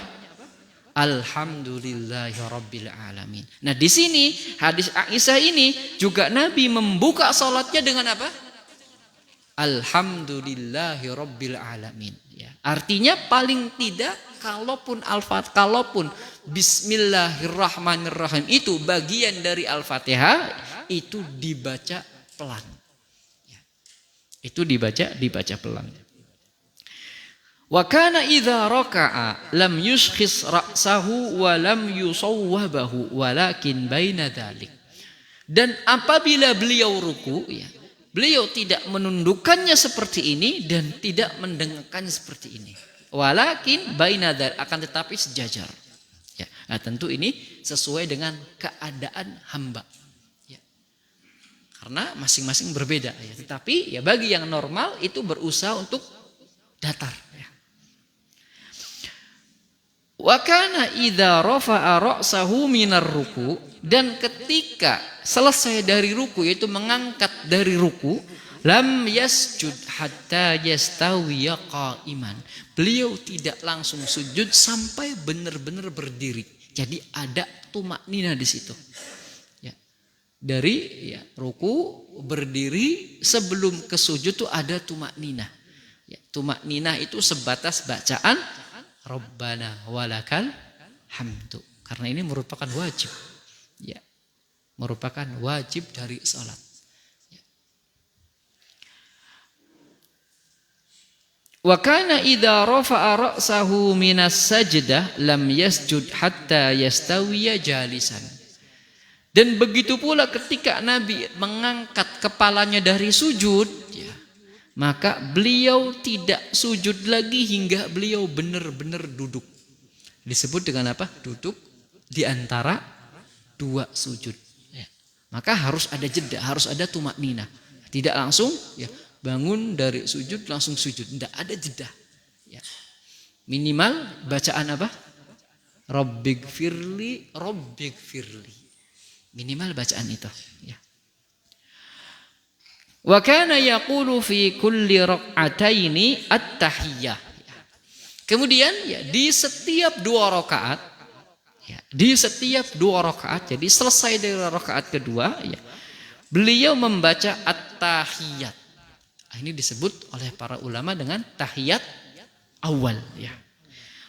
Alhamdulillahirabbil alamin. Nah, di sini hadis Aisyah ini juga Nabi membuka salatnya dengan apa? Alhamdulillahirabbil alamin ya. Artinya paling tidak kalaupun bismillahirrahmanirrahim itu bagian dari Al-Fatihah itu dibaca pelan. Ya. Itu dibaca pelan. Wa kana idza raka'a lam yushkhis ra'sahu wa lam yusawwabahu walakin baina dzalik. Dan apabila beliau ruku ya, Beliau tidak menundukkannya seperti ini dan tidak mendengangkannya seperti ini. Walakin baina dzal, akan tetapi sejajar. Ya, nah tentu ini sesuai dengan keadaan hamba. Ya. Karena masing-masing berbeda. Ya. Tetapi ya bagi yang normal itu berusaha untuk datar. Ya. Wa kana idza rafa'a ra'sahu minar ruku, dan ketika selesai dari ruku, yaitu mengangkat dari ruku, lam yasjud hatta yastawiya qa'iman. Beliau tidak langsung sujud sampai benar-benar berdiri. Jadi ada tumaknina di situ. Ya. Dari ya, ruku berdiri sebelum ke sujud itu ada tumaknina. Ya, tumaknina itu sebatas bacaan Rabbana walakal hamdu. Karena ini merupakan wajib. Ya. Merupakan wajib dari salat. Ya. Wa kana idza rafa'a ra'sahu minas sajdah lam yasjud hatta yastawiya jalisan. Dan begitu pula ketika Nabi mengangkat kepalanya dari sujud, ya, maka beliau tidak sujud lagi hingga beliau benar-benar duduk. Disebut dengan apa? Duduk di antara dua sujud. Ya. Maka harus ada jeda, harus ada tumaknina. Tidak langsung ya bangun dari sujud langsung sujud. Tidak ada jeda. Ya. Minimal bacaan apa? Rabbighfirli, Rabbighfirli. Minimal bacaan itu. Ya. Wa kana yaqulu fi kulli rak'ataini at-tahiyyah. Kemudian ya di setiap dua rakaat, ya, di setiap dua rakaat, jadi selesai dari rakaat kedua, ya, beliau membaca at-tahiyyat. Ini disebut oleh para ulama dengan tahiyat awal. Ya.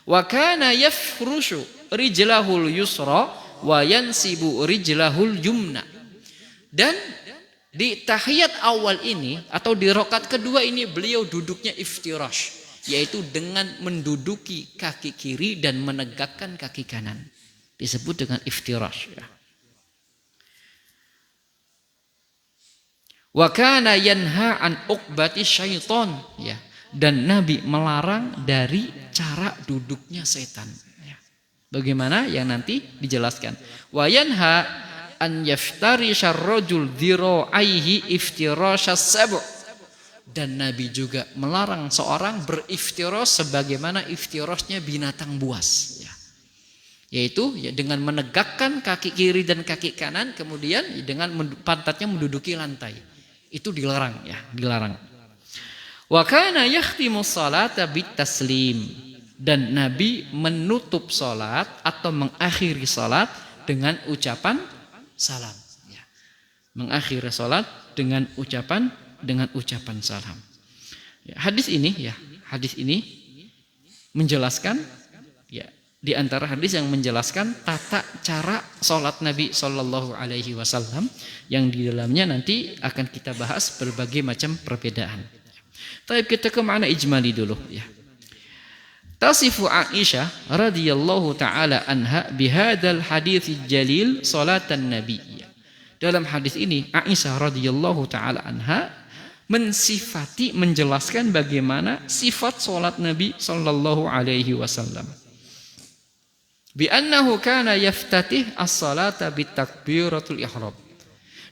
Wa kana yafrushu rijlahul yusra wa yansibu rijlahul yumna. Dan di tahiyat awal ini atau di rakaat kedua ini beliau duduknya iftirash, yaitu dengan menduduki kaki kiri dan menegakkan kaki kanan. Disebut dengan iftirash. Ya. Wa kana yanha an uqbati syaiton, ya. Dan Nabi melarang dari cara duduknya setan. Ya. Bagaimana yang nanti dijelaskan. Wa yanha an yaftarisha ar-rajul dhira'aihi iftirasyas sab'. Dan Nabi juga melarang seorang beriftiras sebagaimana iftirasnya binatang buas, ya. Yaitu ya, dengan menegakkan kaki kiri dan kaki kanan, kemudian ya, dengan pantatnya menduduki lantai. Itu dilarang, ya, dilarang. Wa kana yakhtimu sholata bitaslim, dan Nabi menutup salat atau mengakhiri salat dengan ucapan salam, ya. Mengakhiri salat dengan ucapan salam. Ya, hadis ini menjelaskan, ya, di antara hadis yang menjelaskan tata cara salat Nabi Shallallahu Alaihi Wasallam yang di dalamnya nanti akan kita bahas berbagai macam perbedaan. Tapi kita ke makna ijmali dulu, ya. Tasifu Aisyah radhiyallahu taala anha bihadzal hadits jalil salatan nabi. Dalam hadis ini Aisyah radhiyallahu taala anha mensifati, menjelaskan bagaimana sifat salat Nabi sallallahu alaihi wasallam. Bi annahu kana yaftatih as-salata bitakbiratul ihram.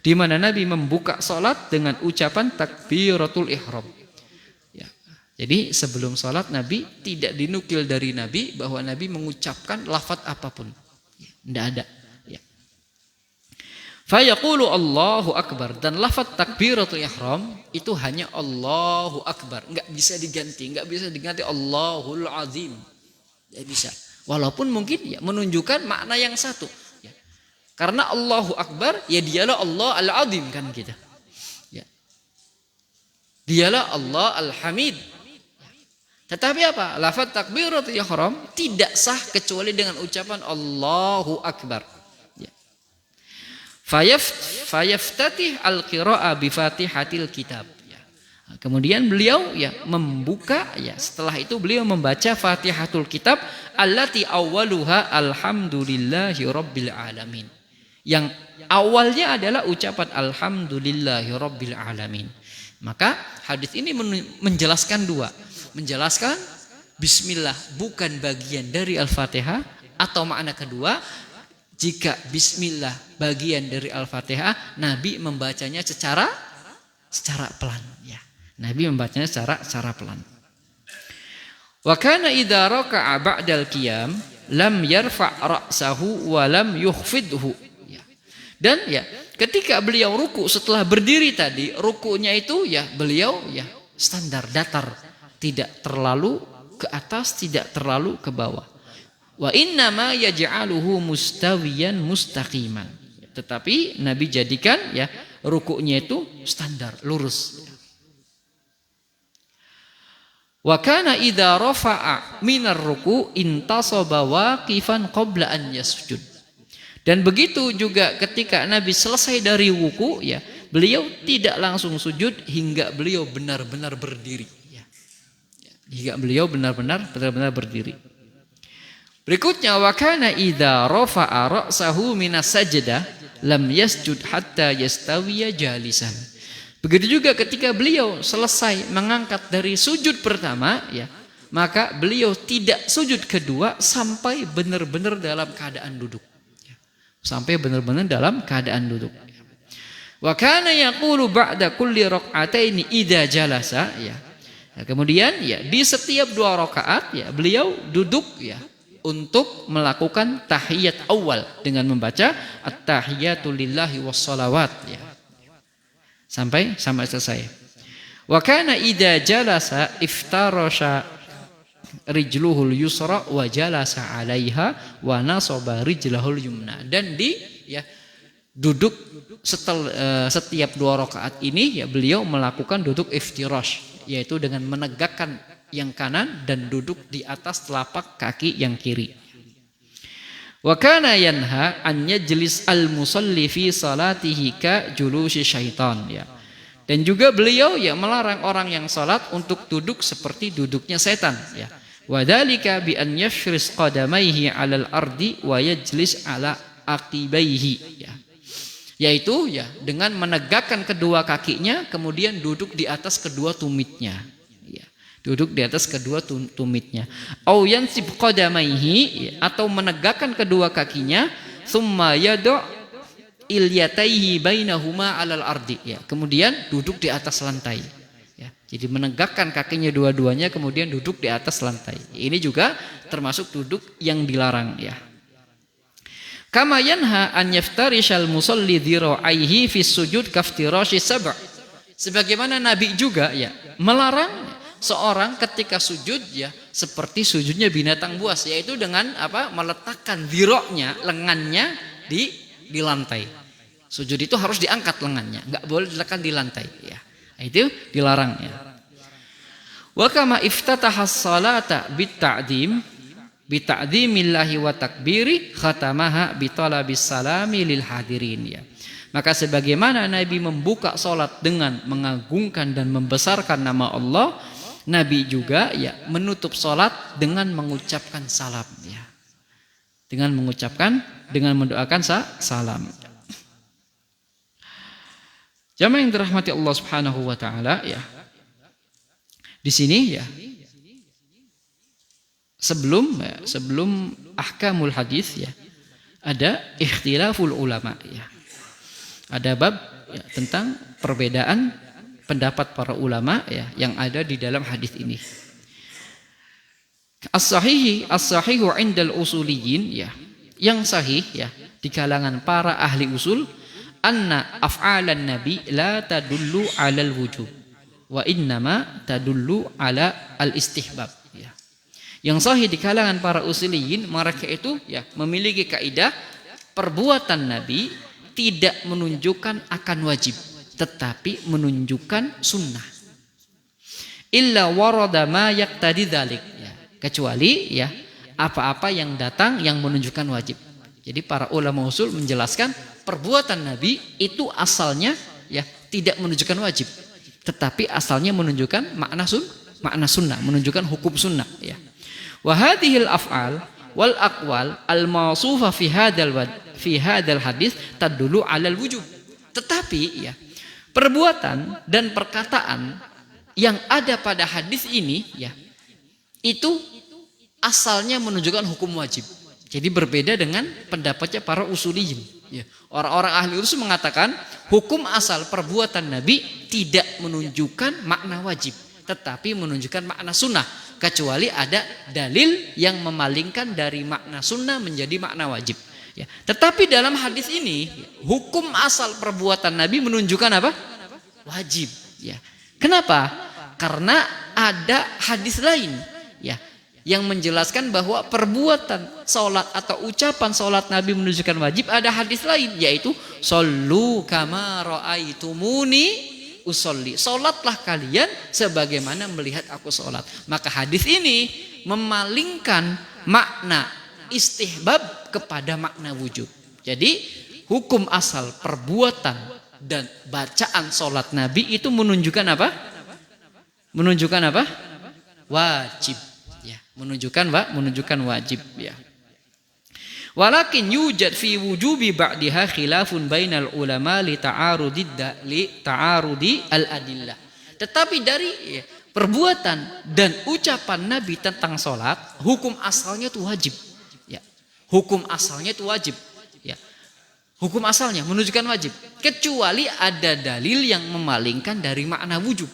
Di mana Nabi membuka salat dengan ucapan takbiratul ihram. Jadi sebelum sholat Nabi tidak dinukil dari Nabi bahwa Nabi mengucapkan lafaz apapun. Tidak ada. Ya. Fayaqulu Allahu Akbar. Dan lafaz takbiratul ihram itu hanya Allahu Akbar. Enggak bisa diganti. Enggak bisa diganti Allahul Azim. Tidak bisa. Walaupun mungkin ya, menunjukkan makna yang satu. Ya. Karena Allahu Akbar ya dialah Allah Al-Azim kan kita. Ya. Dialah Allah Al-Hamid. Tetapi apa? Lafaz takbiratul ihram tidak sah kecuali dengan ucapan Allahu Akbar. Ya. Fayaftatih al-qira'ah bi Fatihatil kitab. Ya. Kemudian beliau ya membuka, ya, setelah itu beliau membaca Fatihatul kitab allati awwaluha alhamdulillahi rabbil alamin. Yang awalnya adalah ucapan alhamdulillahi rabbil alamin. Maka hadis ini menjelaskan dua. Menjelaskan bismillah bukan bagian dari Al-Fatihah, atau makna kedua, jika bismillah bagian dari Al-Fatihah, Nabi membacanya secara pelan ya. Nabi membacanya secara pelan. Wa kana idza raka'a ba'dal qiyam lam yarfa' ra'sahu wa lam yukhfidhu. Ya. Dan ya, ketika beliau ruku setelah berdiri tadi, rukunya itu ya beliau ya standar datar, tidak terlalu ke atas, tidak terlalu ke bawah. Wa inna ma yaj'aluhu mustawiyan mustaqiman. Tetapi Nabi jadikan ya rukunya itu standar, lurus. Wa kana idza rafa'a minar ruku intasaba waqifan qabla an yasjud. Dan begitu juga ketika Nabi selesai dari wuku ya, beliau tidak langsung sujud hingga beliau benar-benar berdiri ya. Hingga beliau benar-benar berdiri. Berikutnya wa kana idza rafa'a ra'sahu minas sajdah lam yasjud hatta yastawiya jalisan. Begitu juga ketika beliau selesai mengangkat dari sujud pertama ya, maka beliau tidak sujud kedua sampai benar-benar dalam keadaan duduk. Sampai benar-benar dalam keadaan duduk. Wa kana yaqulu ba'da kulli rak'ataini idza jalasa ya. Nah, kemudian ya di setiap 2 rakaat ya beliau duduk ya untuk melakukan tahiyat awal dengan membaca at-tahiyatu lillahi wassalawat ya. Sampai selesai. Wa kana idza jalasa iftarasha rijluhul yusra wa jalasa 'alaiha wa nasaba rijlahul yumna. Dan duduk setiap 2 rakaat ini ya beliau melakukan duduk iftirash, yaitu dengan menegakkan yang kanan dan duduk di atas telapak kaki yang kiri. Wa kana yanha an yajlis al-musalli fi salatihi ka julusi syaitan ya. Dan juga beliau ya melarang orang yang salat untuk duduk seperti duduknya setan ya. Wa dzalika bi an yafris qadamaihi 'alal ardi wa yajlis 'ala aqibaihi ya. Yaitu ya dengan menegakkan kedua kakinya kemudian duduk di atas kedua tumitnya. Duduk di atas kedua tumitnya. Au yansib qadamaihi atau menegakkan kedua kakinya, summa yadu' ilyataihi bainahuma 'alal ardi ya. Kemudian duduk di atas lantai. Ya. Jadi menegakkan kakinya dua-duanya kemudian duduk di atas lantai. Ini juga termasuk duduk yang dilarang ya. Kama yanha an yaftarishal musalli dhira'aihi fi sujud kaftirashi sab'. Sebagaimana Nabi juga ya melarang seorang ketika sujud ya seperti sujudnya binatang buas, yaitu dengan meletakkan dhira'nya, lengannya di lantai. Sujud itu harus diangkat lengannya, enggak boleh diletakkan di lantai ya. Itu dilarang ya. Wa kama iftataha as-salata bita'dimillahi wa takbiri khatamaha bitalabis salami lil hadirin ya. Maka sebagaimana Nabi membuka salat dengan mengagungkan dan membesarkan nama Allah, Nabi juga ya menutup salat dengan mengucapkan salam ya. Dengan mendoakan salam. Jamaah yang dirahmati Allah Subhanahu wa taala ya. Di sini ya sebelum ahkamul hadis ya ada ikhtilaful ulama ya. Ada bab ya, tentang perbedaan pendapat para ulama ya yang ada di dalam hadis ini. As-sahihu 'indal usuliyin ya. Yang sahih ya di kalangan para ahli usul anna af'alan nabi la tadullu 'alal wujub wa innama tadullu 'ala al-istihbab ya. Yang sahih di kalangan para usuliyin, mereka itu ya memiliki kaidah perbuatan nabi tidak menunjukkan akan wajib, tetapi menunjukkan sunnah. Illa warada ma yaqtadi dzalik ya. Kecuali ya apa-apa yang datang yang menunjukkan wajib. Jadi para ulama usul menjelaskan perbuatan Nabi itu asalnya ya tidak menunjukkan wajib, tetapi asalnya menunjukkan makna sunnah, menunjukkan hukum sunnah ya. Wa hadhil af'al wal aqwal al mawsufa fi hadzal hadis tadullu 'alal wujub. Tetapi ya Perbuatan dan perkataan yang ada pada hadis ini ya, itu asalnya menunjukkan hukum wajib. Jadi berbeda dengan pendapatnya para usuliyin. Ya. Orang-orang ahli usul mengatakan hukum asal perbuatan Nabi tidak menunjukkan makna wajib, tetapi menunjukkan makna sunnah. Kecuali ada dalil yang memalingkan dari makna sunnah menjadi makna wajib. Ya. Tetapi dalam hadis ini hukum asal perbuatan Nabi menunjukkan apa? Wajib. Ya. Kenapa? Karena ada hadis lain. Ya. Yang menjelaskan bahwa perbuatan sholat atau ucapan sholat Nabi menunjukkan wajib. Ada hadis lain yaitu shollu kama ra'aitumuni usolli. Sholatlah kalian sebagaimana melihat aku sholat. Maka hadis ini memalingkan makna istihbab kepada makna wujub. Jadi hukum asal perbuatan dan bacaan sholat Nabi itu menunjukkan apa? Menunjukkan apa? Wajib. Menunjukkan wajib ya. Walakin yujad fi wujubi ba'diha khilafun bainal ulama li ta'arudi al-adillah. Tetapi dari perbuatan dan ucapan Nabi tentang salat, hukum asalnya itu wajib. Ya. Hukum asalnya itu wajib. Ya. Hukum asalnya menunjukkan wajib, kecuali ada dalil yang memalingkan dari makna wujub.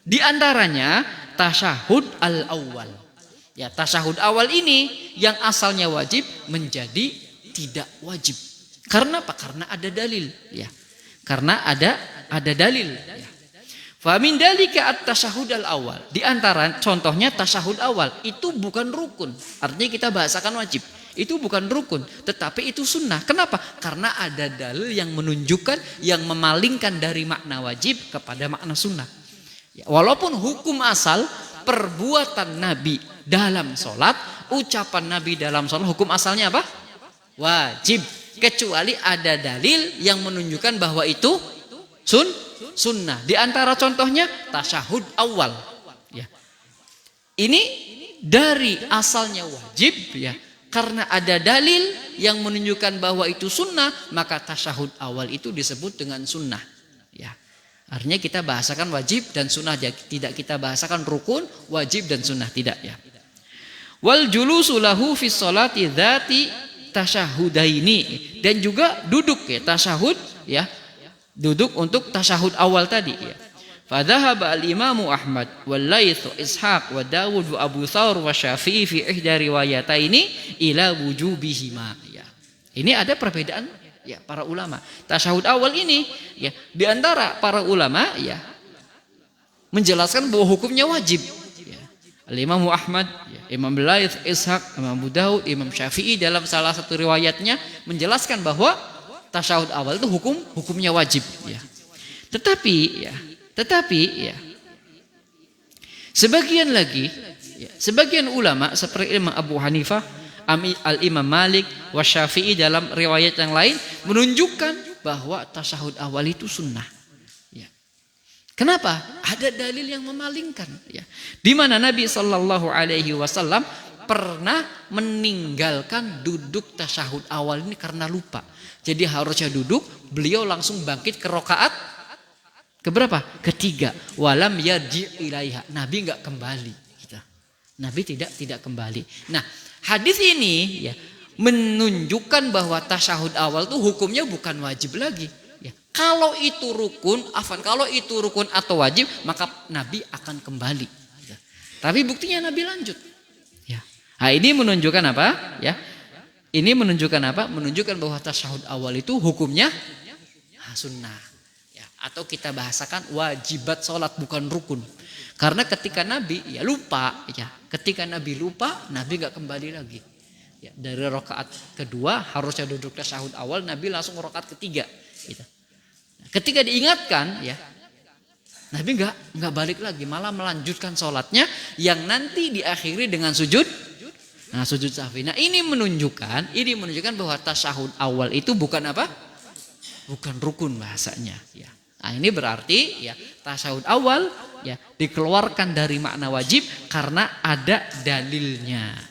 Di antaranya tasyahud al-awwal. Ya, tasyahud awal ini yang asalnya wajib menjadi tidak wajib. Karena apa? Karena ada dalil, ya. Karena ada dalil, ya. Fa min dalika at-tasyahud al-awwal. Di antara contohnya tasyahud awal itu bukan rukun. Artinya kita bahasakan wajib. Itu bukan rukun, tetapi itu sunnah. Kenapa? Karena ada dalil yang menunjukkan, yang memalingkan dari makna wajib kepada makna sunnah. Ya, walaupun hukum asal perbuatan Nabi dalam sholat, ucapan Nabi dalam sholat, hukum asalnya apa? Wajib. Kecuali ada dalil yang menunjukkan bahwa itu sunnah. Di antara contohnya tasyahud awal. Ya. Ini dari asalnya wajib, ya. Karena ada dalil yang menunjukkan bahwa itu sunnah, maka tasyahud awal itu disebut dengan sunnah. Ya. Artinya kita bahasakan wajib dan sunnah, tidak kita bahasakan rukun, wajib dan sunnah, tidak ya. Wal julusu lahu fi sholati dzati tasyahudaini, dan juga duduk ya tasyahud ya, duduk untuk tasyahud awal tadi ya. Fa dhahaba al-Imamu Ahmad wal Laits Ishaq wa Dawud wa Abu Thawr wa Syafi'i fi ihda riwayataini ila wujubihima ya. Ini ada perbedaan ya para ulama. Tasyahud awal ini ya di antara para ulama ya menjelaskan bahwa hukumnya wajib. Ya. Al-Imam Ahmad, ya, Imam Laits, Ishaq, Imam Abu Daud, Imam Syafi'i dalam salah satu riwayatnya menjelaskan bahwa tasyahud awal itu hukumnya wajib. Ya. Tetapi sebagian lagi, ya, sebagian ulama seperti Imam Abu Hanifah, Al-Imam Malik, Wasyafi'i dalam riwayat yang lain menunjukkan bahwa tasyahud awal itu sunnah. Ya. Kenapa? Ada dalil yang memalingkan. Ya. Di mana Nabi Shallallahu Alaihi Wasallam pernah meninggalkan duduk tasyahud awal ini karena lupa. Jadi harusnya duduk, beliau langsung bangkit ke rakaat keberapa? Ketiga. Walam yarji ilaiha. Nabi nggak kembali. Gitu. Nabi tidak kembali. Nah, hadis ini ya menunjukkan bahwa tasyahud awal itu hukumnya bukan wajib lagi. Ya. Kalau itu rukun atau wajib, maka Nabi akan kembali. Ya. Tapi buktinya Nabi lanjut. Ya. Nah, ini menunjukkan apa? Ya. Ini menunjukkan apa? Menunjukkan bahwa tasyahud awal itu hukumnya sunnah. Ya. Atau kita bahasakan wajibat sholat bukan rukun. Karena ketika Nabi lupa, Nabi nggak kembali lagi. Ya, dari rakaat kedua harusnya duduk tasyahud awal, Nabi langsung rakaat ketiga. Gitu. Nah, ketika diingatkan, ya Nabi nggak balik lagi, malah melanjutkan sholatnya yang nanti diakhiri dengan sujud sahwi. Nah ini menunjukkan bahwa tasyahud awal itu bukan apa? Bukan rukun bahasanya. Ya. Nah ini berarti ya tasyahud awal ya dikeluarkan dari makna wajib karena ada dalilnya.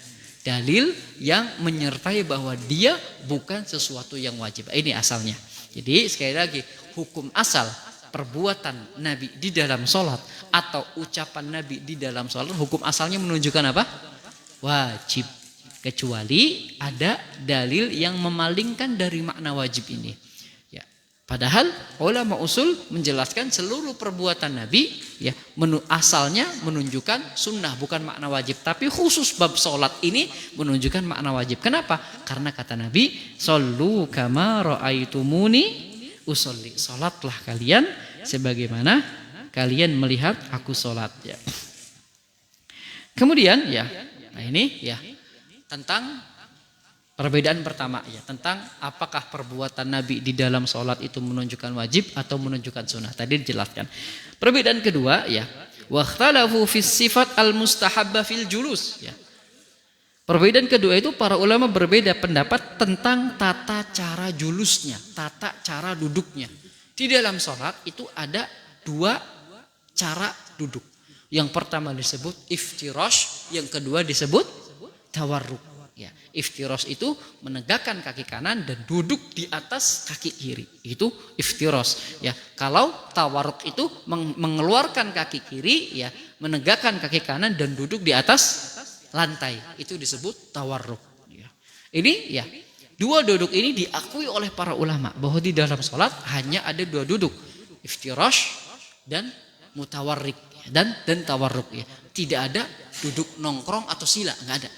Dalil yang menyertai bahwa dia bukan sesuatu yang wajib. Ini asalnya. Jadi sekali lagi hukum asal perbuatan Nabi di dalam sholat atau ucapan Nabi di dalam sholat, hukum asalnya menunjukkan apa? Wajib. Kecuali ada dalil yang memalingkan dari makna wajib ini. Ya. Padahal ulama usul menjelaskan seluruh perbuatan Nabi ya asalnya menunjukkan sunnah, bukan makna wajib. Tapi khusus bab sholat ini menunjukkan makna wajib. Kenapa? Karena kata Nabi, "Shollu kama ra'aitumuni usolli." Sholatlah kalian sebagaimana kalian melihat aku sholat. Ya. Kemudian ya, nah ini ya tentang perbedaan pertama ya, tentang apakah perbuatan Nabi di dalam sholat itu menunjukkan wajib atau menunjukkan sunnah. Tadi dijelaskan. Perbedaan kedua ya, wakhtalafu fis sifat al mustahabbah fil julus ya. Perbedaan kedua itu para ulama berbeda pendapat tentang tata cara julusnya, tata cara duduknya. Di dalam sholat itu ada dua cara duduk. Yang pertama disebut iftirash, yang kedua disebut tawarruk. Ya, iftirash itu menegakkan kaki kanan dan duduk di atas kaki kiri. Itu iftirash. Ya, kalau tawarruk itu mengeluarkan kaki kiri, ya, menegakkan kaki kanan dan duduk di atas lantai. Itu disebut tawarruk. Ya. Ini ya, dua duduk ini diakui oleh para ulama bahwa di dalam sholat hanya ada dua duduk, iftirash dan mutawarrik dan tawarruk. Ya. Tidak ada duduk nongkrong atau sila, nggak ada.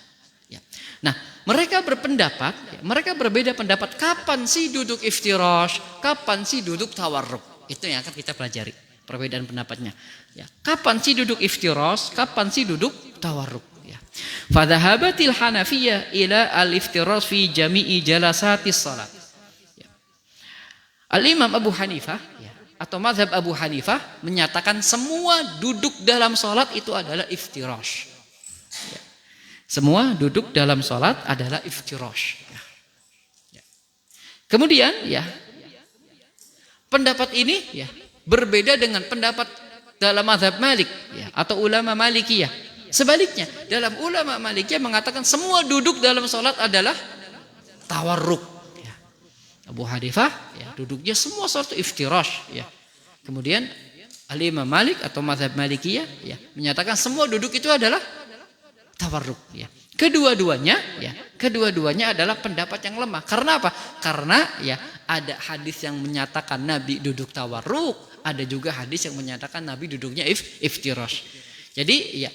Ya. Nah, mereka berpendapat, ya, mereka berbeda pendapat kapan sih duduk iftirash, kapan sih duduk tawarruk. Itu yang akan kita pelajari, perbedaan pendapatnya. Ya. Kapan sih duduk iftirash, kapan sih duduk tawarruk. Ya. Fadhahabatil Hanafiyah ila al-iftirash fi jami'i jalasatis salat. Ya. Al-Imam Abu Hanifah ya, atau mazhab Abu Hanifah menyatakan semua duduk dalam salat itu adalah iftirash. Ya. Semua duduk dalam sholat adalah iftirash. Ya. Kemudian ya, pendapat ini ya berbeda dengan pendapat dalam mazhab Malik ya, atau ulama Malikiyah. Sebaliknya, dalam ulama Malikiyah mengatakan semua duduk dalam sholat adalah tawarruk. Ya. Abu Hanifah ya, duduknya semua sholat iftirash. Ya. Kemudian Al-Imam Malik atau mazhab Malikiyah ya, menyatakan semua duduk itu adalah tawarruk ya. Kedua-duanya adalah pendapat yang lemah. Karena apa? Karena ya ada hadis yang menyatakan Nabi duduk tawarruk, ada juga hadis yang menyatakan Nabi duduknya iftirash. Jadi ya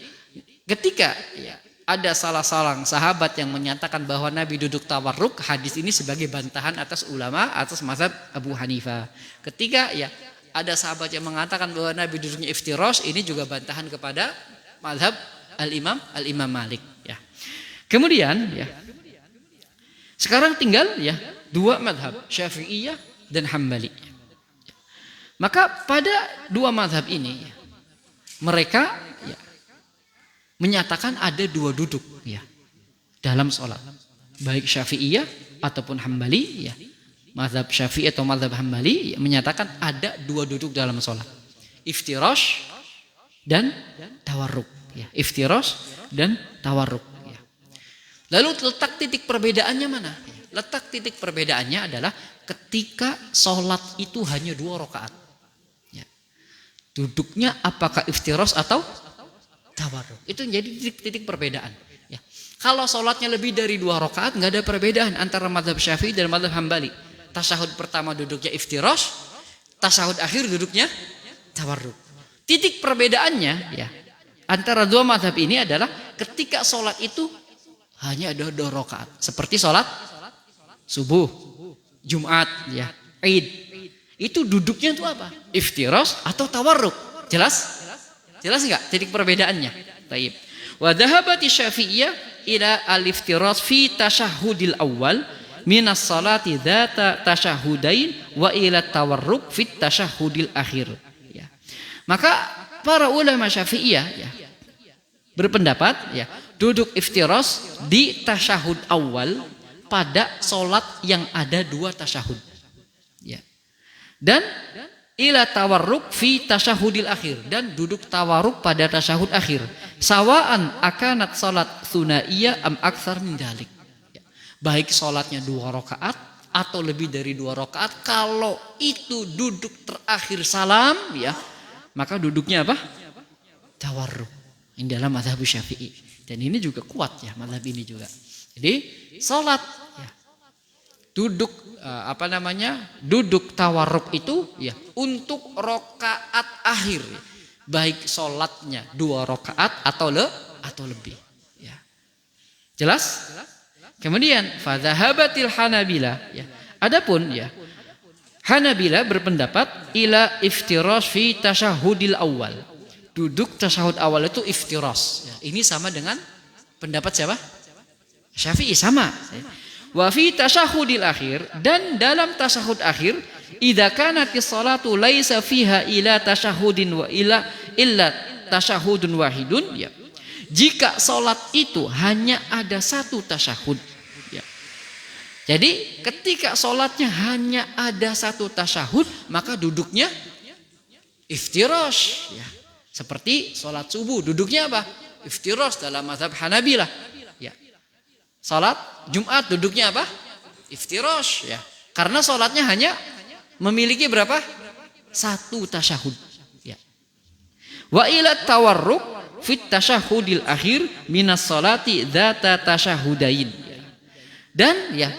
ketika ya ada salah seorang sahabat yang menyatakan bahwa Nabi duduk tawarruk, hadis ini sebagai bantahan atas ulama atas mazhab Abu Hanifah. Ketika ya ada sahabat yang mengatakan bahwa Nabi duduknya iftirash, ini juga bantahan kepada mazhab Al-Imam Malik ya. Kemudian ya, sekarang tinggal ya dua mazhab, Syafi'iyah dan Hambali. Maka pada dua mazhab ini ya, mereka ya, menyatakan ada dua duduk ya dalam sholat, baik Syafi'iyah ataupun Hambali ya. Mazhab Syafi'i atau mazhab Hambali ya, menyatakan ada dua duduk dalam sholat, iftirash dan tawarruk. Ya, iftirash dan tawarruk. Ya. Lalu letak titik perbedaannya mana? Ya. Letak titik perbedaannya adalah ketika sholat itu hanya 2 rakaat. Ya. Duduknya apakah iftirash atau tawarruk? Itu jadi titik perbedaan. Ya. Kalau sholatnya lebih dari 2 rakaat, nggak ada perbedaan antara mazhab Syafi'i dan mazhab Hambali. Tasyahud pertama duduknya iftirash, tasyahud akhir duduknya tawarruk. Titik perbedaannya ya antara dua mazhab ini adalah ketika sholat itu hanya ada 2 rakaat, seperti sholat subuh, Jumat, ya, Id. Itu duduknya itu apa? Iftirash atau tawarruk? Jelas? Jelas enggak titik perbedaannya? Baik. Wa dhahabati Syafi'iyah ila al-iftirash fi tasyahhudil awal minas salati dzata tasyahudain wa ila tawarruk fi tasyahhudil akhir. Ya. Maka para ulama Syafi'iyah ya, berpendapat ya, duduk iftirash di tasyahud awal pada sholat yang ada 2 tasyahud. Ya. Dan ila tawarruk fi tasyahudil akhir, dan duduk tawarruk pada tasyahud akhir. Sawaan akanat salat tsunaiyah am aktsar min dzalik. Ya. Baik sholatnya 2 rakaat atau lebih dari 2 rakaat, kalau itu duduk terakhir salam ya, maka duduknya apa? Tawarruk. Ini dalam mazhab Syafi'i. Dan ini juga kuat ya mazhab ini juga. Jadi salat ya, duduk duduk tawarruk itu ya untuk rakaat akhir. Baik salatnya 2 rakaat atau lebih ya. Jelas? Kemudian fadhahabatil Hanabilah ya. Adapun ya Hanabilah berpendapat ila iftiras fi tasyahudil awal. Duduk tasyahud awal itu iftiras. Ya, ini sama dengan pendapat siapa? Syafi'i sama. Wa fi tasyahudil akhir, dan dalam tasyahud akhir idza kanatis salatu laisa fiha ila tasyahudin wa illa tasyahudun wahidun ya. Jika salat itu hanya ada 1 tasyahud ya. Jadi ketika salatnya hanya ada 1 tasyahud, maka duduknya iftirash ya. Seperti salat subuh duduknya apa? Iftirash dalam mazhab Hanabilah ya. Salat Jumat duduknya apa? Iftirash ya. Karena salatnya hanya memiliki berapa? 1 tasyahud ya. Wa ila tawarruk fit tasyahudil akhir minas salati dzata tasyahudain. Dan ya,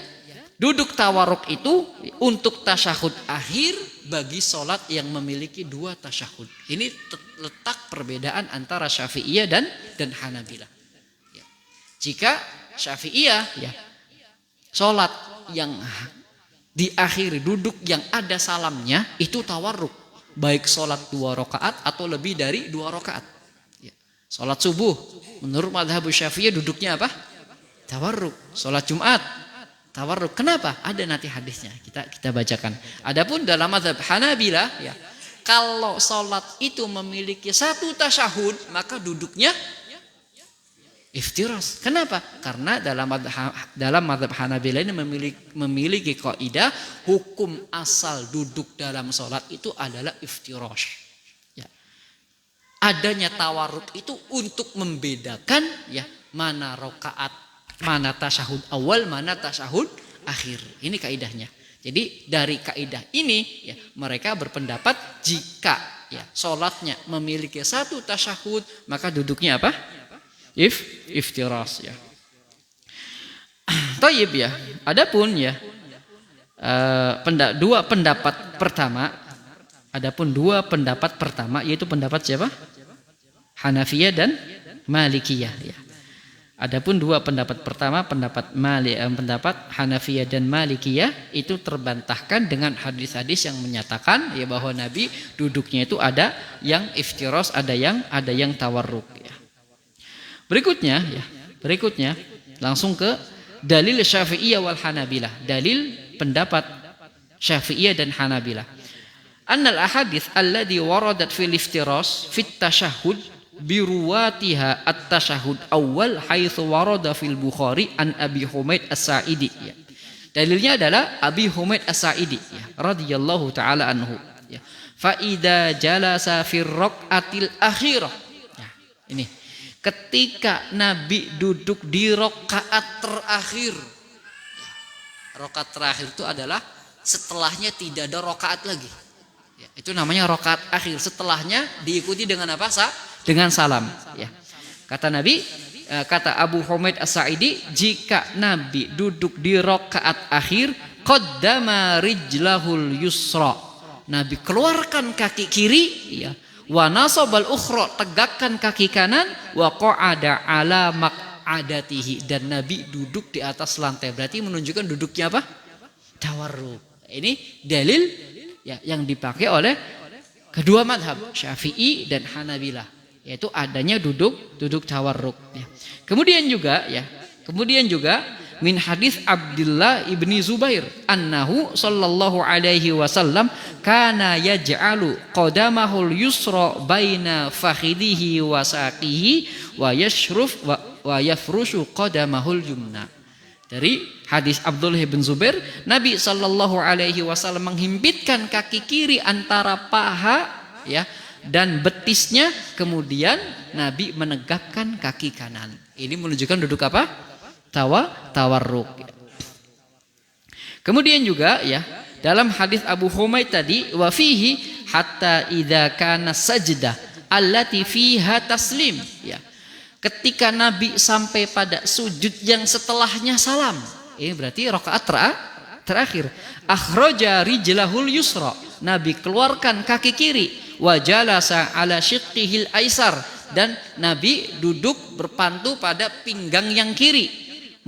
duduk tawarruk itu untuk tasyahud akhir bagi salat yang memiliki 2 tasyahud. Ini letak perbedaan antara Syafi'iyah dan Hanabilah. Ya. Jika Syafi'iyah ya, salat yang diakhiri duduk yang ada salamnya itu tawarruk, baik salat 2 rakaat atau lebih dari 2 rakaat. Salat subuh menurut mazhab Syafi'iyah duduknya apa? Tawarruk. Salat Jumat tawarruk. Kenapa? Ada nanti hadisnya. Kita bacakan. Adapun dalam mazhab Hanabilah ya, kalau salat itu memiliki 1 tasyahud, maka duduknya iftiras. Kenapa? Karena dalam mazhab Hanabilah ini memiliki kaidah hukum asal duduk dalam salat itu adalah iftiras. Adanya tawarruk itu untuk membedakan ya mana rakaat, mana tasyahud awal, mana tasyahud akhir. Ini kaidahnya. Jadi dari kaidah ini ya mereka berpendapat jika ya salatnya memiliki 1 tasyahud, maka duduknya apa? Iftiras ya. Thayyib ya. Adapun ya dua pendapat pertama yaitu pendapat siapa? Hanafiyah dan Malikiyah ya. Adapun 2 pendapat pertama, pendapat Hanafiyah dan Malikiyah itu terbantahkan dengan hadis-hadis yang menyatakan ya bahwa Nabi duduknya itu ada yang iftiras, ada yang tawarruk ya. Berikutnya langsung ke dalil Syafi'iyah wal Hanabilah. Dalil pendapat Syafi'iyah dan Hanabilah. Annal ahadits alladhi waradat fil iftiras fit tasyahhud biruwatiha at-tasyahhud awal haitsu warada fil Bukhari an Abi Humaid As-Sa'idi ya. Dalilnya adalah Abi Humaid As-Sa'idi ya, radhiyallahu taala anhu ya. Fa idza jalasa fir raqatil akhirah. Ya, ini ketika Nabi duduk di rakaat terakhir. Rakaat terakhir itu adalah setelahnya tidak ada rakaat lagi. Ya, itu namanya rakaat akhir. Setelahnya diikuti dengan apa? Dengan salam. Ya. Kata Nabi, kata Abu Humaid As-Sa'idi, jika Nabi duduk di rakaat akhir, qaddama rijlahul yusra. Nabi keluarkan kaki kiri, ya. Wa nasabal ukhra, tegakkan kaki kanan, wa qa'ada ala maq'adatihi, dan Nabi duduk di atas lantai. Berarti menunjukkan duduknya apa? Tawarruk. Ini dalil ya yang dipakai oleh kedua madhab Syafi'i dan Hanabilah, yaitu adanya duduk tawarruk ya. Kemudian juga min hadis Abdullah ibni Zubair annahu sallallahu alaihi wasallam kana yaj'alu qadamahul yusra baina fakhidhihi wa saqihi wa yafrushu qadamahul yumna. Dari hadis Abdullah bin Zubair, Nabi sallallahu alaihi wasallam menghimpitkan kaki kiri antara paha ya dan betisnya, kemudian Nabi menegakkan kaki kanan. Ini menunjukkan duduk apa? Tawarruk. Kemudian juga ya dalam hadis Abu Humaid tadi wa fihi hatta idza kana sajdah allati fiha taslim ya. Ketika Nabi sampai pada sujud yang setelahnya salam. Ini berarti rakaat terakhir. Akhraja rijlahul yusra. Nabi keluarkan kaki kiri. Wa jalasa ala syiqqihil aisar. Dan Nabi duduk berpantu pada pinggang yang kiri.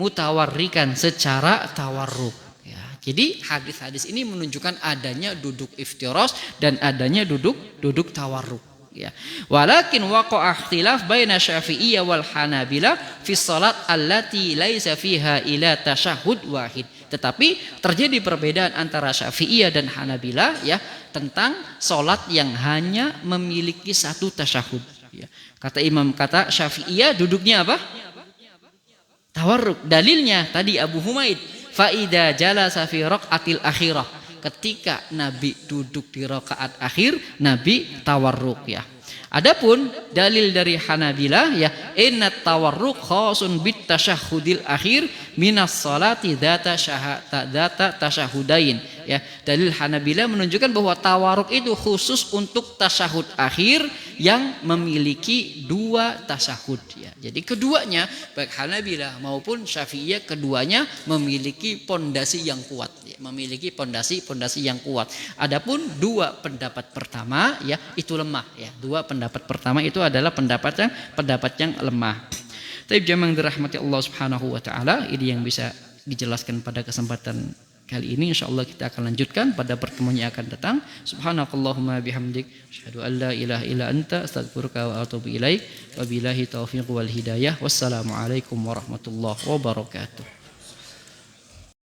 Mutawarrikan secara tawarruk. Ya, jadi hadis-hadis ini menunjukkan adanya duduk iftirash dan adanya duduk tawarruk. Ya. Walakin waqa'a ikhtilaf baina Syafi'iyyah wal Hanabilah fi shalat allati laisa fiha ila tasyahhud wahid. Tetapi terjadi perbedaan antara Syafi'iyah dan Hanabilah ya tentang salat yang hanya memiliki satu tasyahud. Ya. Kata Syafi'iyah duduknya apa? Tawarruk. Dalilnya tadi Abu Humaid fa idza jalasa fi raqatil akhirah. Ketika Nabi duduk di rakaat akhir, Nabi tawarruk ya. Adapun dalil dari Hanabilah ya inna tawarruk khasun bit tasyahhudil akhir minas salati dzata tasyahudain ya. Dalil Hanabilah menunjukkan bahwa tawarruk itu khusus untuk tasyahud akhir yang memiliki dua tasyahud ya. Jadi keduanya baik Hanabilah maupun Syafi'iyah keduanya memiliki pondasi yang kuat ya. Memiliki pondasi yang kuat. Adapun dua pendapat pertama ya itu lemah ya. Dua pendapat pertama itu adalah pendapat yang lemah. Tapi jamaah dirahmati Allah Subhanahu wa taala, ini yang bisa dijelaskan pada kesempatan kali ini. Insyaallah kita akan lanjutkan pada pertemuan yang akan datang. Subhanakallahumma bihamdik asyhadu an la ilaha illa anta astaghfiruka wa atubu ilaik. Wabillahi taufiq wal hidayah. Wassalamualaikum warahmatullahi wabarakatuh.